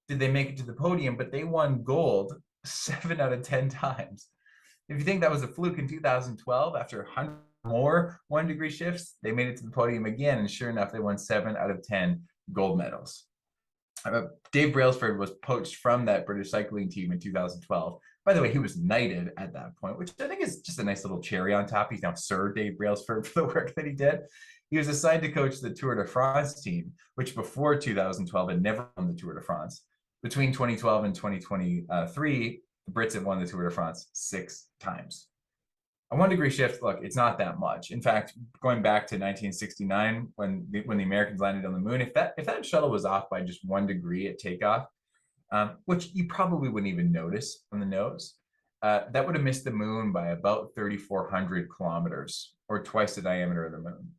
[SPEAKER 2] did they make it to the podium, but they won gold 7 out of 10 times. If you think that was a fluke in 2012, after 100 more 1-degree shifts, they made it to the podium again. And sure enough, they won 7 out of 10 gold medals. Dave Brailsford was poached from that British cycling team in 2012. By the way, he was knighted at that point, which I think is just a nice little cherry on top. He's now Sir Dave Brailsford for the work that he did. He was assigned to coach the Tour de France team, which before 2012 had never won the Tour de France. Between 2012 and 2023, the Brits have won the Tour de France 6 times. A 1-degree shift, look, it's not that much. In fact, going back to 1969, when the Americans landed on the moon, if that shuttle was off by just 1 degree at takeoff, which you probably wouldn't even notice on the nose, that would have missed the moon by about 3,400 kilometers, or twice the diameter of the moon.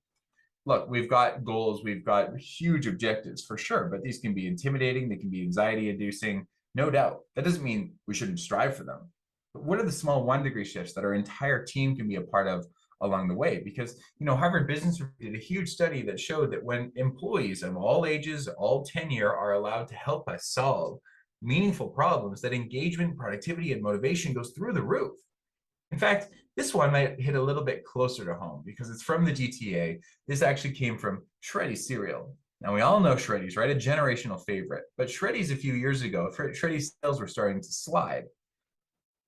[SPEAKER 2] Look, we've got goals, we've got huge objectives for sure, but these can be intimidating, they can be anxiety-inducing, no doubt. That doesn't mean we shouldn't strive for them. But what are the small 1-degree shifts that our entire team can be a part of along the way? Because, Harvard Business Review did a huge study that showed that when employees of all ages, all tenure are allowed to help us solve meaningful problems, that engagement, productivity, and motivation goes through the roof. In fact, this one might hit a little bit closer to home because it's from the GTA. This actually came from Shreddies cereal. Now, we all know Shreddies, right? A generational favorite. But Shreddies a few years ago, Shreddies sales were starting to slide.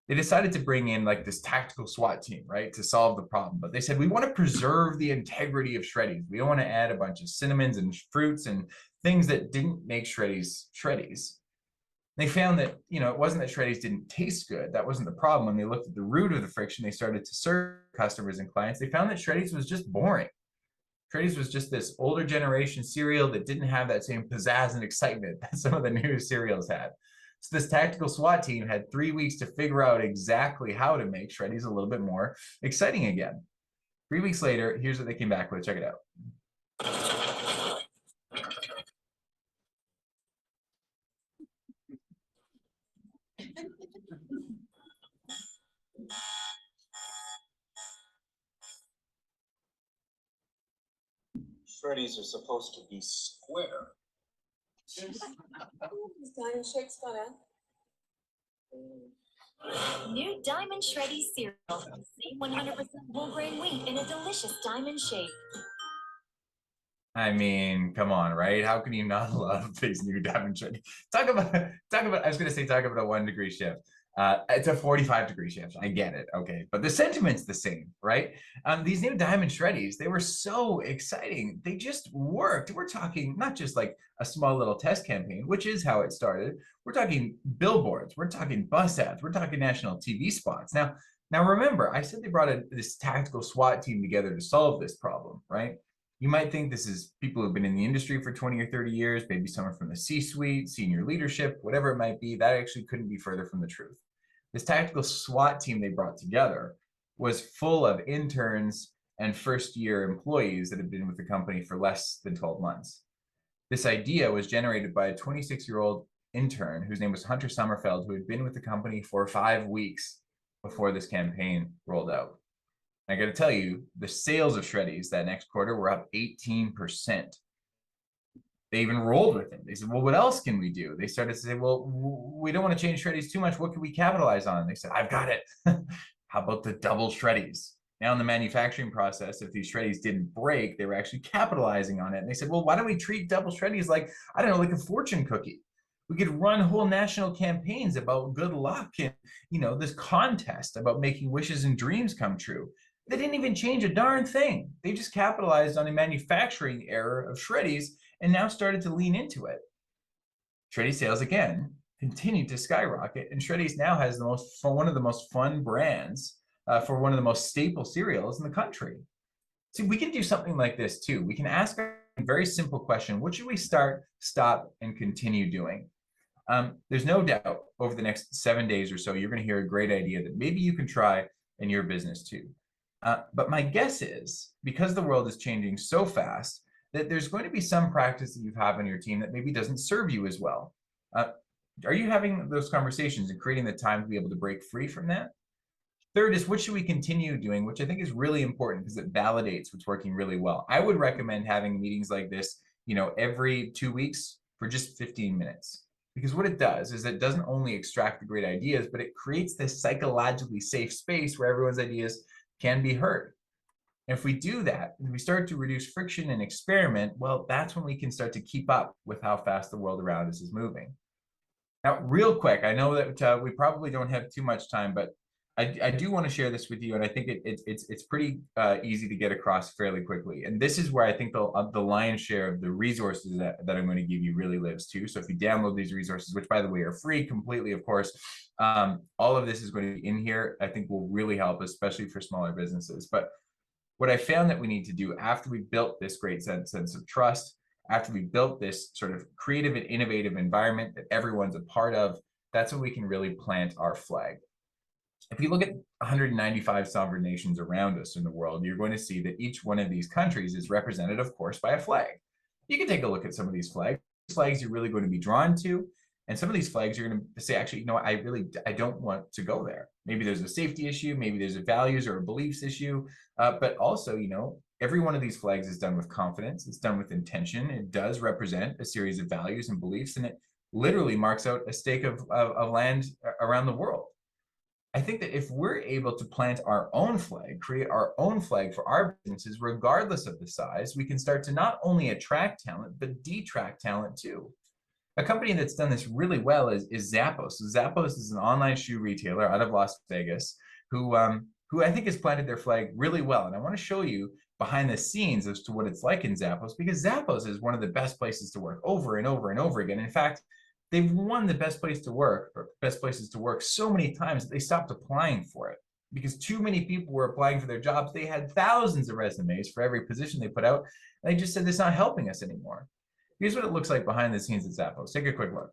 [SPEAKER 2] They decided to bring in like this tactical SWAT team, right, to solve the problem. But they said, we want to preserve the integrity of Shreddies. We don't want to add a bunch of cinnamons and fruits and things that didn't make Shreddies Shreddies. They found that, it wasn't that Shreddies didn't taste good. That wasn't the problem. When they looked at the root of the friction, they started to serve customers and clients. They found that Shreddies was just boring. Shreddies was just this older generation cereal that didn't have that same pizzazz and excitement that some of the new cereals had. So this tactical SWAT team had 3 weeks to figure out exactly how to make Shreddies a little bit more exciting again. 3 weeks later, here's what they came back with. Check it out.
[SPEAKER 3] Shreddies are supposed to be square.
[SPEAKER 4] Diamond Shake's gonna.
[SPEAKER 5] New Diamond Shreddies cereal. Same 100% whole grain wheat in a delicious diamond shape.
[SPEAKER 2] I mean, come on, right? How can you not love these new Diamond Shreddies? Talk about, I was going to say, talk about a 1-degree shift. It's a 45-degree shift. I get it. Okay. But the sentiment's the same, right? These new Diamond Shreddies, they were so exciting. They just worked. We're talking not just like a small little test campaign, which is how it started. We're talking billboards. We're talking bus ads. We're talking national TV spots. Now remember, I said they brought this tactical SWAT team together to solve this problem, right? You might think this is people who've been in the industry for 20 or 30 years, maybe someone from the C-suite, senior leadership, whatever it might be. That actually couldn't be further from the truth. This tactical SWAT team they brought together was full of interns and first-year employees that had been with the company for less than 12 months. This idea was generated by a 26-year-old intern whose name was Hunter Sommerfeld, who had been with the company for 5 weeks before this campaign rolled out. I got to tell you, the sales of Shreddies that next quarter were up 18%. They even rolled with it. They said, well, what else can we do? They started to say, well, we don't want to change Shreddies too much. What can we capitalize on? They said, I've got it. How about the double Shreddies? Now in the manufacturing process, if these Shreddies didn't break, they were actually capitalizing on it. And they said, well, why don't we treat double Shreddies like, I don't know, like a fortune cookie? We could run whole national campaigns about good luck and, this contest about making wishes and dreams come true. They didn't even change a darn thing. They just capitalized on a manufacturing error of Shreddies and now started to lean into it. Shreddies sales again continued to skyrocket, and Shreddies now has one of the most fun brands for one of the most staple cereals in the country. See, we can do something like this too. We can ask a very simple question: what should we start, stop, and continue doing? There's no doubt over the next 7 days or so, you're going to hear a great idea that maybe you can try in your business too. But my guess is, because the world is changing so fast, that there's going to be some practice that you have on your team that maybe doesn't serve you as well. Are you having those conversations and creating the time to be able to break free from that? Third is, what should we continue doing, which I think is really important because it validates what's working really well. I would recommend having meetings like this, every 2 weeks for just 15 minutes. Because what it does is it doesn't only extract the great ideas, but it creates this psychologically safe space where everyone's ideas can be heard. And if we do that, and we start to reduce friction and experiment, well, that's when we can start to keep up with how fast the world around us is moving. Now, real quick, I know that we probably don't have too much time, but I do want to share this with you, and I think it's pretty easy to get across fairly quickly. And this is where I think the lion's share of the resources that I'm going to give you really lives too. So if you download these resources, which by the way are free completely, of course, all of this is going to be in here. I think will really help, especially for smaller businesses. But what I found that we need to do after we built this great sense of trust, after we built this sort of creative and innovative environment that everyone's a part of, that's when we can really plant our flag. If you look at 195 sovereign nations around us in the world, you're going to see that each one of these countries is represented, of course, by a flag. You can take a look at some of these flags. Flags you're really going to be drawn to, and some of these flags you're going to say, actually, I don't want to go there. Maybe there's a safety issue, maybe there's a values or a beliefs issue, but also, every one of these flags is done with confidence. It's done with intention. It does represent a series of values and beliefs, and it literally marks out a stake of land around the world. I think that if we're able to plant our own flag, create our own flag for our businesses, regardless of the size, we can start to not only attract talent, but detract talent too. A company that's done this really well is Zappos. Zappos is an online shoe retailer out of Las Vegas who I think has planted their flag really well. And I want to show you behind the scenes as to what it's like in Zappos, because Zappos is one of the best places to work over and over and over again. In fact, they've won the best place to work or best places to work so many times that they stopped applying for it because too many people were applying for their jobs. They had thousands of resumes for every position they put out. And they just said, it's not helping us anymore. Here's what it looks like behind the scenes at Zappos. Take a quick look.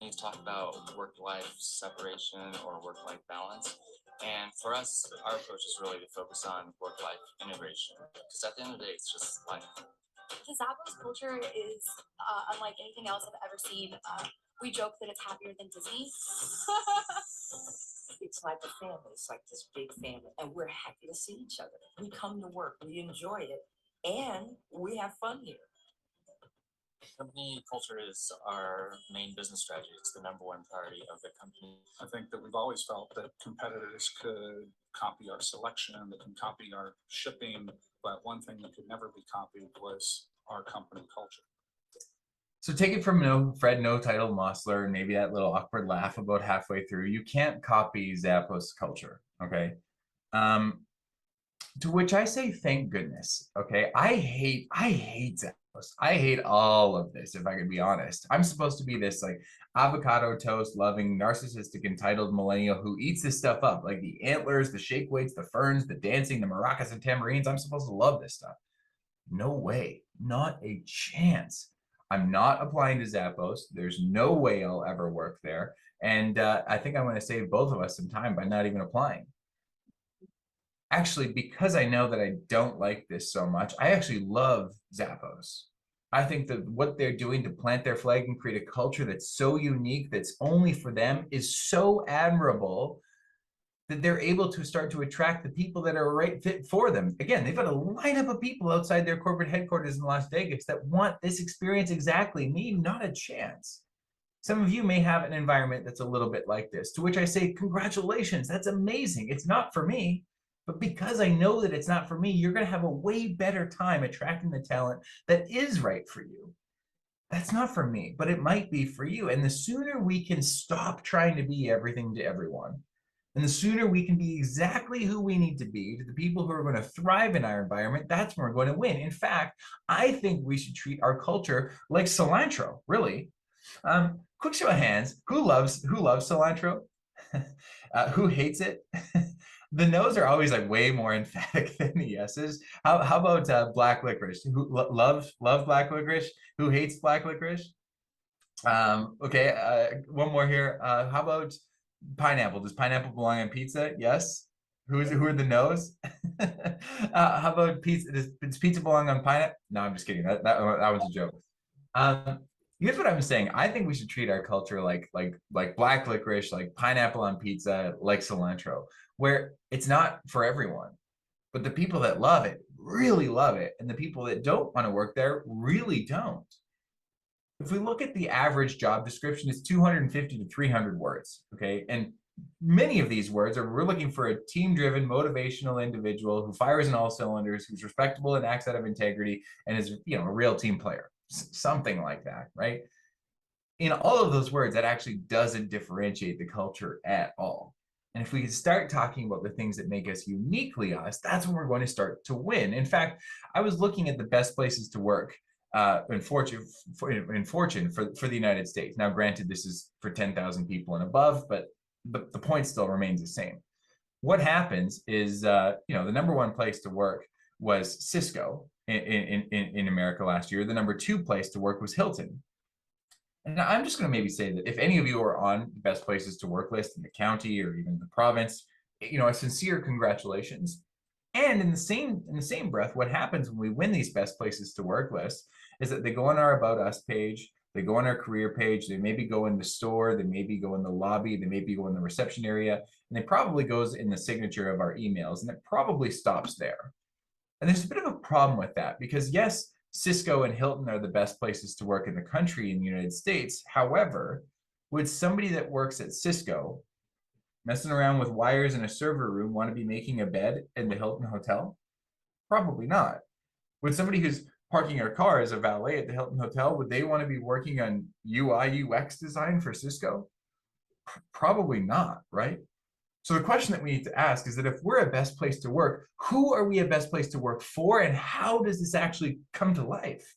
[SPEAKER 4] You talk about work-life separation or work-life balance. And for us, our approach is really to focus on work-life integration. Because at the end of the day, it's just life.
[SPEAKER 6] The Zappos culture is unlike anything else I've ever seen. We joke that it's happier than Disney.
[SPEAKER 7] It's like a family. It's like this big family, and we're happy to see each other. We come to work, we enjoy it, and we have fun here.
[SPEAKER 4] Company culture is our main business strategy. It's the #1 priority of the company.
[SPEAKER 3] I think that we've always felt that competitors could copy our selection, they can copy our shipping, but one thing that could never be copied was our company culture.
[SPEAKER 2] So take it from Fred No Title Mossler, maybe that little awkward laugh about halfway through. You can't copy Zappos culture, okay? To which I say, thank goodness, okay? I hate Zappos. I hate all of this, if I could be honest. I'm supposed to be this like avocado toast loving, narcissistic, entitled millennial who eats this stuff up, like the antlers, the shake weights, the ferns, the dancing, the maracas and tambourines. I'm supposed to love this stuff. No way, not a chance. I'm not applying to Zappos. There's no way I'll ever work there. And I think I'm going to save both of us some time by not even applying. Actually, because I know that I don't like this so much, I actually love Zappos. I think that what they're doing to plant their flag and create a culture that's so unique, that's only for them, is so admirable that they're able to start to attract the people that are right fit for them. Again, they've got a lineup of people outside their corporate headquarters in Las Vegas that want this experience exactly. Me, not a chance. Some of you may have an environment that's a little bit like this, to which I say, congratulations, that's amazing. It's not for me. But because I know that it's not for me, you're going to have a way better time attracting the talent that is right for you. That's not for me, but it might be for you. And the sooner we can stop trying to be everything to everyone, and the sooner we can be exactly who we need to be to the people who are going to thrive in our environment, that's when we're going to win. In fact, I think we should treat our culture like cilantro, really. quick show of hands, who loves cilantro? Who hates it? The no's are always like way more emphatic than the yeses. How about black licorice? Who loves black licorice? Who hates black licorice? Okay, one more here. How about pineapple? Does pineapple belong on pizza? Yes. Who are the no's? How about pizza? Does pizza belong on pineapple? No, I'm just kidding. That was a joke. Here's what I'm saying. I think we should treat our culture like black licorice, like pineapple on pizza, like cilantro, where it's not for everyone. But the people that love it really love it, and the people that don't want to work there really don't. If we look at the average job description, it's 250 to 300 words, okay? And many of these words are, we're looking for a team-driven, motivational individual who fires in all cylinders, who's respectable and acts out of integrity, and is, you know, a real team player, something like that, right? In all of those words, that actually doesn't differentiate the culture at all. And if we start talking about the things that make us uniquely us, that's when we're going to start to win. In fact, I was looking at the best places to work in Fortune for the United States. Now, granted, this is for 10,000 people and above, but the point still remains the same. What happens is, you know, the #1 place to work was Cisco in America last year. The #2 place to work was Hilton. And I'm just going to maybe say that if any of you are on the best places to work list in the county or even the province, you know, a sincere congratulations. And in the same breath, what happens when we win these best places to work lists is that they go on our About Us page, they go on our career page, they maybe go in the store, they maybe go in the lobby, they maybe go in the reception area, and they probably goes in the signature of our emails, and it probably stops there. And there's a bit of a problem with that because yes, Cisco and Hilton are the best places to work in the country in the United States. However, would somebody that works at Cisco messing around with wires in a server room want to be making a bed in the Hilton Hotel? Probably not. Would somebody who's parking their car as a valet at the Hilton Hotel, would they want to be working on UI UX design for Cisco? Probably not, right? So the question that we need to ask is that if we're a best place to work, who are we a best place to work for, and how does this actually come to life?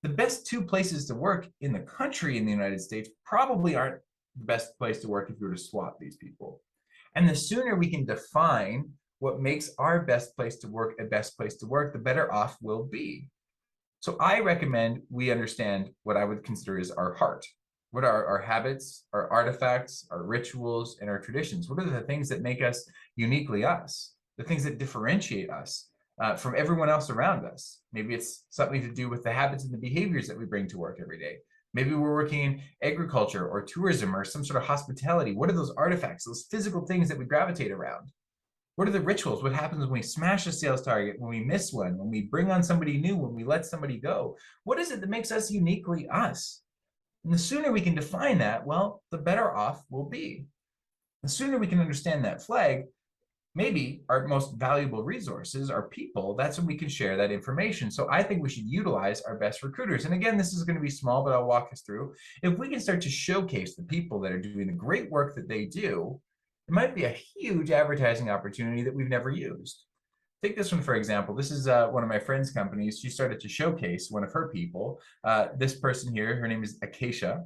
[SPEAKER 2] The best 2 places to work in the country in the United States probably aren't the best place to work if you were to swap these people. And the sooner we can define what makes our best place to work a best place to work, the better off we'll be. So I recommend we understand what I would consider is our heart. What are our habits, our artifacts, our rituals, and our traditions? What are the things that make us uniquely us? The things that differentiate us from everyone else around us? Maybe it's something to do with the habits and the behaviors that we bring to work every day. Maybe we're working in agriculture or tourism or some sort of hospitality. What are those artifacts, those physical things that we gravitate around? What are the rituals? What happens when we smash a sales target, when we miss one, when we bring on somebody new, when we let somebody go? What is it that makes us uniquely us? And the sooner we can define that, well, the better off we'll be. The sooner we can understand that flag, maybe our most valuable resources are people. That's when we can share that information. So I think we should utilize our best recruiters. And again, this is going to be small, but I'll walk us through. If we can start to showcase the people that are doing the great work that they do, it might be a huge advertising opportunity that we've never used. Take this one, for example. This is one of my friend's companies. She started to showcase one of her people. This person here, her name is Acacia,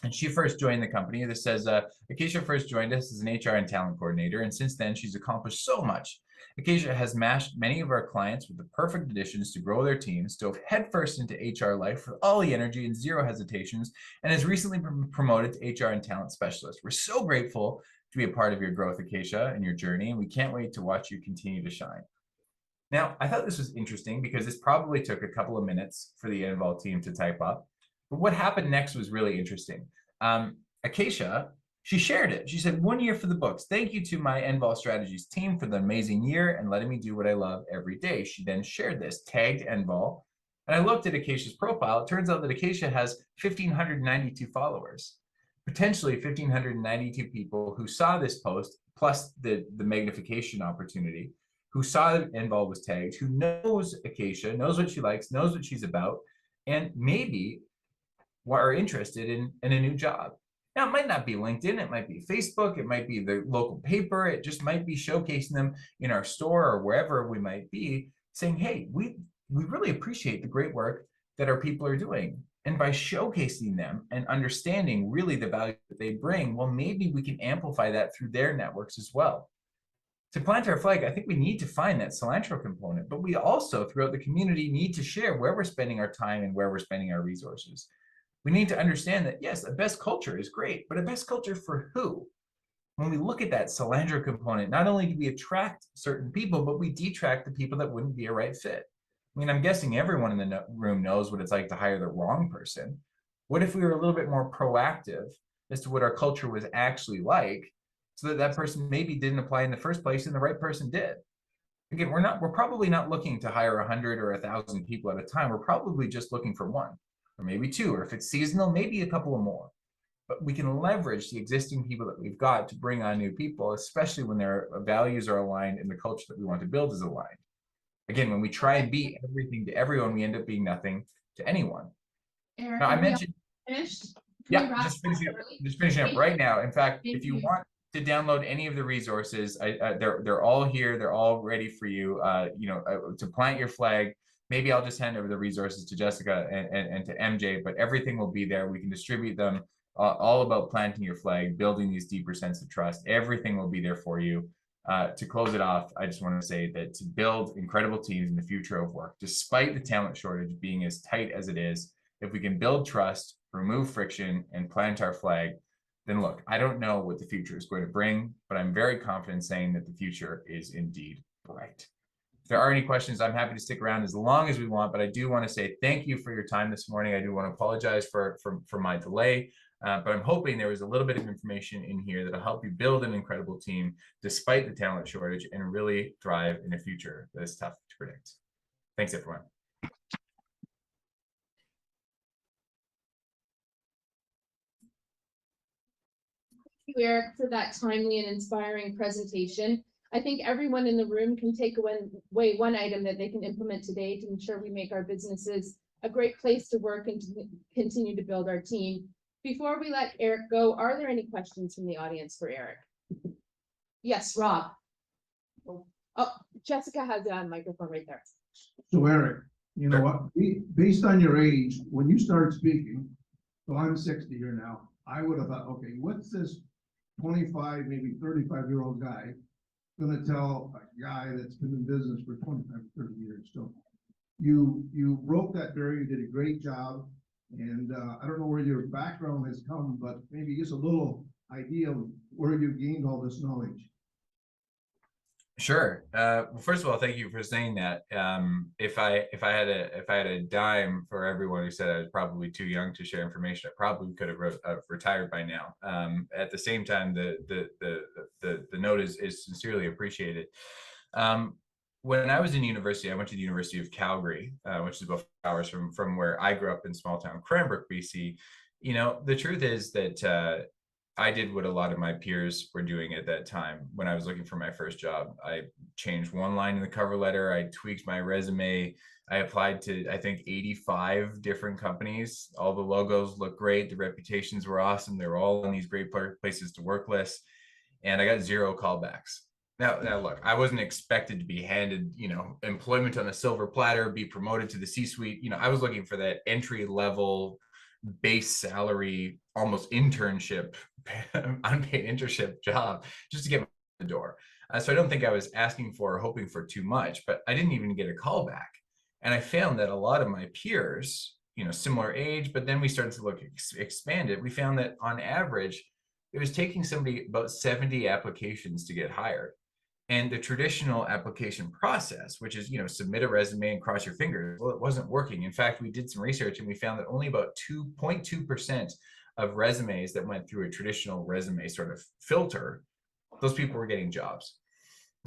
[SPEAKER 2] and she first joined the company. This says, Acacia first joined us as an HR and talent coordinator, and since then, she's accomplished so much. Acacia has matched many of our clients with the perfect additions to grow their teams, dove headfirst into HR life with all the energy and zero hesitations, and has recently been promoted to HR and talent specialist. We're so grateful to be a part of your growth, Acacia, and your journey, and we can't wait to watch you continue to shine. Now, I thought this was interesting because this probably took a couple of minutes for the Envol team to type up. But what happened next was really interesting. Acacia, she shared it. She said, 1 year for the books. Thank you to my Envol Strategies team for the amazing year and letting me do what I love every day. She then shared this, tagged Envol. And I looked at Acacia's profile. It turns out that Acacia has 1,592 followers, potentially 1,592 people who saw this post, plus the magnification opportunity, who saw that Envol was tagged, who knows Acacia, knows what she likes, knows what she's about, and maybe are interested in a new job. Now, it might not be LinkedIn, it might be Facebook, it might be the local paper, it just might be showcasing them in our store or wherever we might be, saying, hey, we really appreciate the great work that our people are doing. And by showcasing them and understanding really the value that they bring, well, maybe we can amplify that through their networks as well. To plant our flag, I think we need to find that cilantro component, but we also, throughout the community, need to share where we're spending our time and where we're spending our resources. We need to understand that, yes, a best culture is great, but a best culture for who? When we look at that cilantro component, not only do we attract certain people, but we detract the people that wouldn't be a right fit. I mean, I'm guessing everyone in the room knows what it's like to hire the wrong person. What if we were a little bit more proactive as to what our culture was actually like, so that that person maybe didn't apply in the first place and the right person did? Again, we're probably not looking to hire 100 or 1,000 people at a time. We're probably just looking for one, or maybe two, or if it's seasonal, maybe a couple of more. But we can leverage the existing people that we've got to bring on new people, especially when their values are aligned and the culture that we want to build is aligned. Again, when we try and be everything to everyone, we end up being nothing to anyone.
[SPEAKER 1] Eric,
[SPEAKER 2] Now, I
[SPEAKER 1] are we all
[SPEAKER 2] mentioned,
[SPEAKER 1] finished? Can we
[SPEAKER 2] yeah,
[SPEAKER 1] wrap
[SPEAKER 2] just finishing up,
[SPEAKER 1] early?
[SPEAKER 2] just finishing up
[SPEAKER 1] Thank
[SPEAKER 2] right
[SPEAKER 1] you.
[SPEAKER 2] now. In fact,
[SPEAKER 1] Thank
[SPEAKER 2] if you
[SPEAKER 1] you.
[SPEAKER 2] want to download any of the resources, they're all here. They're all ready for you. To plant your flag. Maybe I'll just hand over the resources to Jessica and to MJ, but everything will be there. We can distribute them. All about planting your flag, building these deeper sense of trust. Everything will be there for you. To close it off, I just want to say that to build incredible teams in the future of work, despite the talent shortage being as tight as it is, if we can build trust, remove friction, and plant our flag, then look, I don't know what the future is going to bring, but I'm very confident saying that the future is indeed bright. If there are any questions, I'm happy to stick around as long as we want, but I do want to say thank you for your time this morning. I do want to apologize for my delay, but I'm hoping there was a little bit of information in here that'll help you build an incredible team despite the talent shortage and really thrive in a future that is tough to predict. Thanks, everyone.
[SPEAKER 1] You, Eric, for that timely and inspiring presentation. I think everyone in the room can take away one item that they can implement today to ensure we make our businesses a great place to work and to continue to build our team. Before we let Eric go, are there any questions from the audience for Eric? Yes, Rob. Oh, Jessica has a microphone right there.
[SPEAKER 8] So Eric, you know what, based on your age, when you started speaking, so I'm 60 here now, I would have thought, okay, what's this 25, maybe 35-year-old guy gonna tell a guy that's been in business for 25, 30 years? So you broke that barrier, you did a great job. And I don't know where your background has come, but maybe just a little idea of where you gained all this knowledge.
[SPEAKER 2] Sure. Well, first of all, thank you for saying that. If I had a dime for everyone who said I was probably too young to share information, I probably could have retired by now. At the same time, the note is sincerely appreciated. When I was in university, I went to the University of Calgary, which is about 4 hours from where I grew up in small town Cranbrook, BC. You know, the truth is that I did what a lot of my peers were doing at that time when I was looking for my first job. I changed one line in the cover letter. I tweaked my resume. I applied to, I think, 85 different companies. All the logos looked great. The reputations were awesome. They were all on these great places to work lists. And I got 0 callbacks. Now, look, I wasn't expected to be handed, employment on a silver platter, be promoted to the C-suite. I was looking for that entry level base salary, almost internship, unpaid internship job just to get the door. So I don't think I was asking for or hoping for too much, but I didn't even get a call back. And I found that a lot of my peers, similar age, but then we started to expand it. We found that on average, it was taking somebody about 70 applications to get hired. And the traditional application process, which is, submit a resume and cross your fingers, well, it wasn't working. In fact, we did some research and we found that only about 2.2% of resumes that went through a traditional resume sort of filter, those people were getting jobs.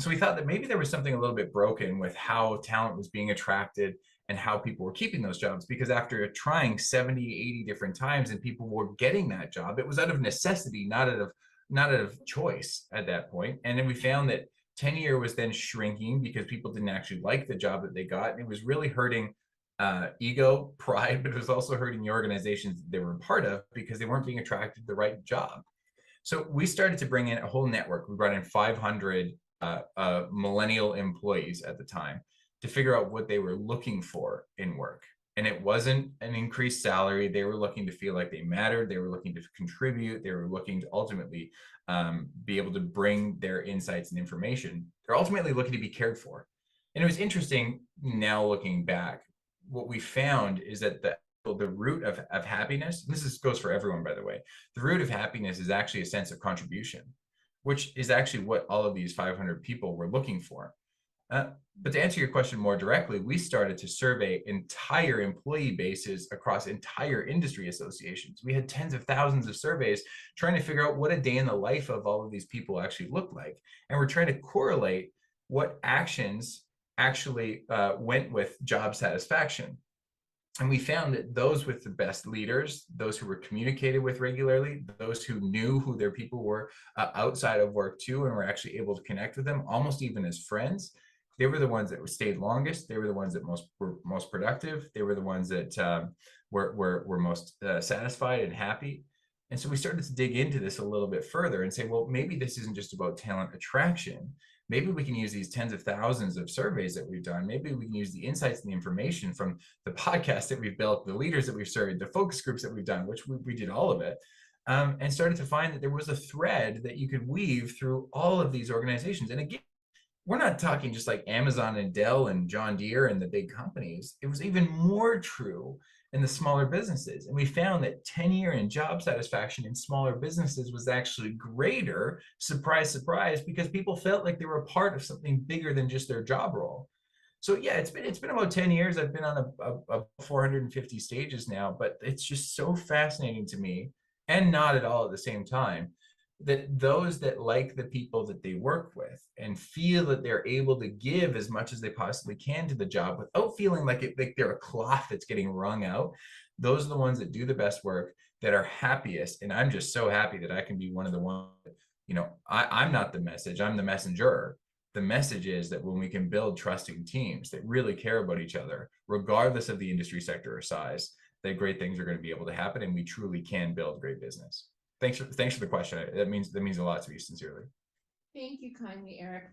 [SPEAKER 2] So we thought that maybe there was something a little bit broken with how talent was being attracted and how people were keeping those jobs, because after trying 70, 80 different times and people were getting that job, it was out of necessity, not out of choice at that point. And then we found that tenure was then shrinking because people didn't actually like the job that they got. And it was really hurting ego, pride, but it was also hurting the organizations that they were a part of because they weren't being attracted to the right job. So we started to bring in a whole network. We brought in 500 millennial employees at the time to figure out what they were looking for in work. And it wasn't an increased salary. They were looking to feel like they mattered. They were looking to contribute. They were looking to ultimately be able to bring their insights and information. They're ultimately looking to be cared for. And it was interesting now looking back, what we found is that the root of happiness, and goes for everyone, by the way, the root of happiness is actually a sense of contribution, which is actually what all of these 500 people were looking for. But to answer your question more directly, we started to survey entire employee bases across entire industry associations. We had tens of thousands of surveys trying to figure out what a day in the life of all of these people actually looked like. And we're trying to correlate what actions actually went with job satisfaction. And we found that those with the best leaders, those who were communicated with regularly, those who knew who their people were outside of work too, and were actually able to connect with them, almost even as friends, they were the ones that stayed longest. They were the ones that were most productive. They were the ones that were most satisfied and happy. And so we started to dig into this a little bit further and say, well, maybe this isn't just about talent attraction. Maybe we can use these tens of thousands of surveys that we've done. Maybe we can use the insights and the information from the podcast that we've built, the leaders that we've surveyed, the focus groups that we've done, which we did all of it, and started to find that there was a thread that you could weave through all of these organizations. And again, we're not talking just like Amazon and Dell and John Deere and the big companies. It was even more true in the smaller businesses. And we found that tenure and job satisfaction in smaller businesses was actually greater, surprise, surprise, because people felt like they were a part of something bigger than just their job role. So yeah, it's been about 10 years. I've been on a 450 stages now, but it's just so fascinating to me, and not at all at the same time, that those that like the people that they work with and feel that they're able to give as much as they possibly can to the job without feeling like they're a cloth that's getting wrung out, those are the ones that do the best work, that are happiest. And I'm just so happy that I can be one of the ones, I'm not the message, I'm the messenger. The message is that when we can build trusting teams that really care about each other, regardless of the industry sector or size, that great things are going to be able to happen, and we truly can build great business. Thanks for the question. That means a lot to me, sincerely.
[SPEAKER 1] Thank you kindly, Eric.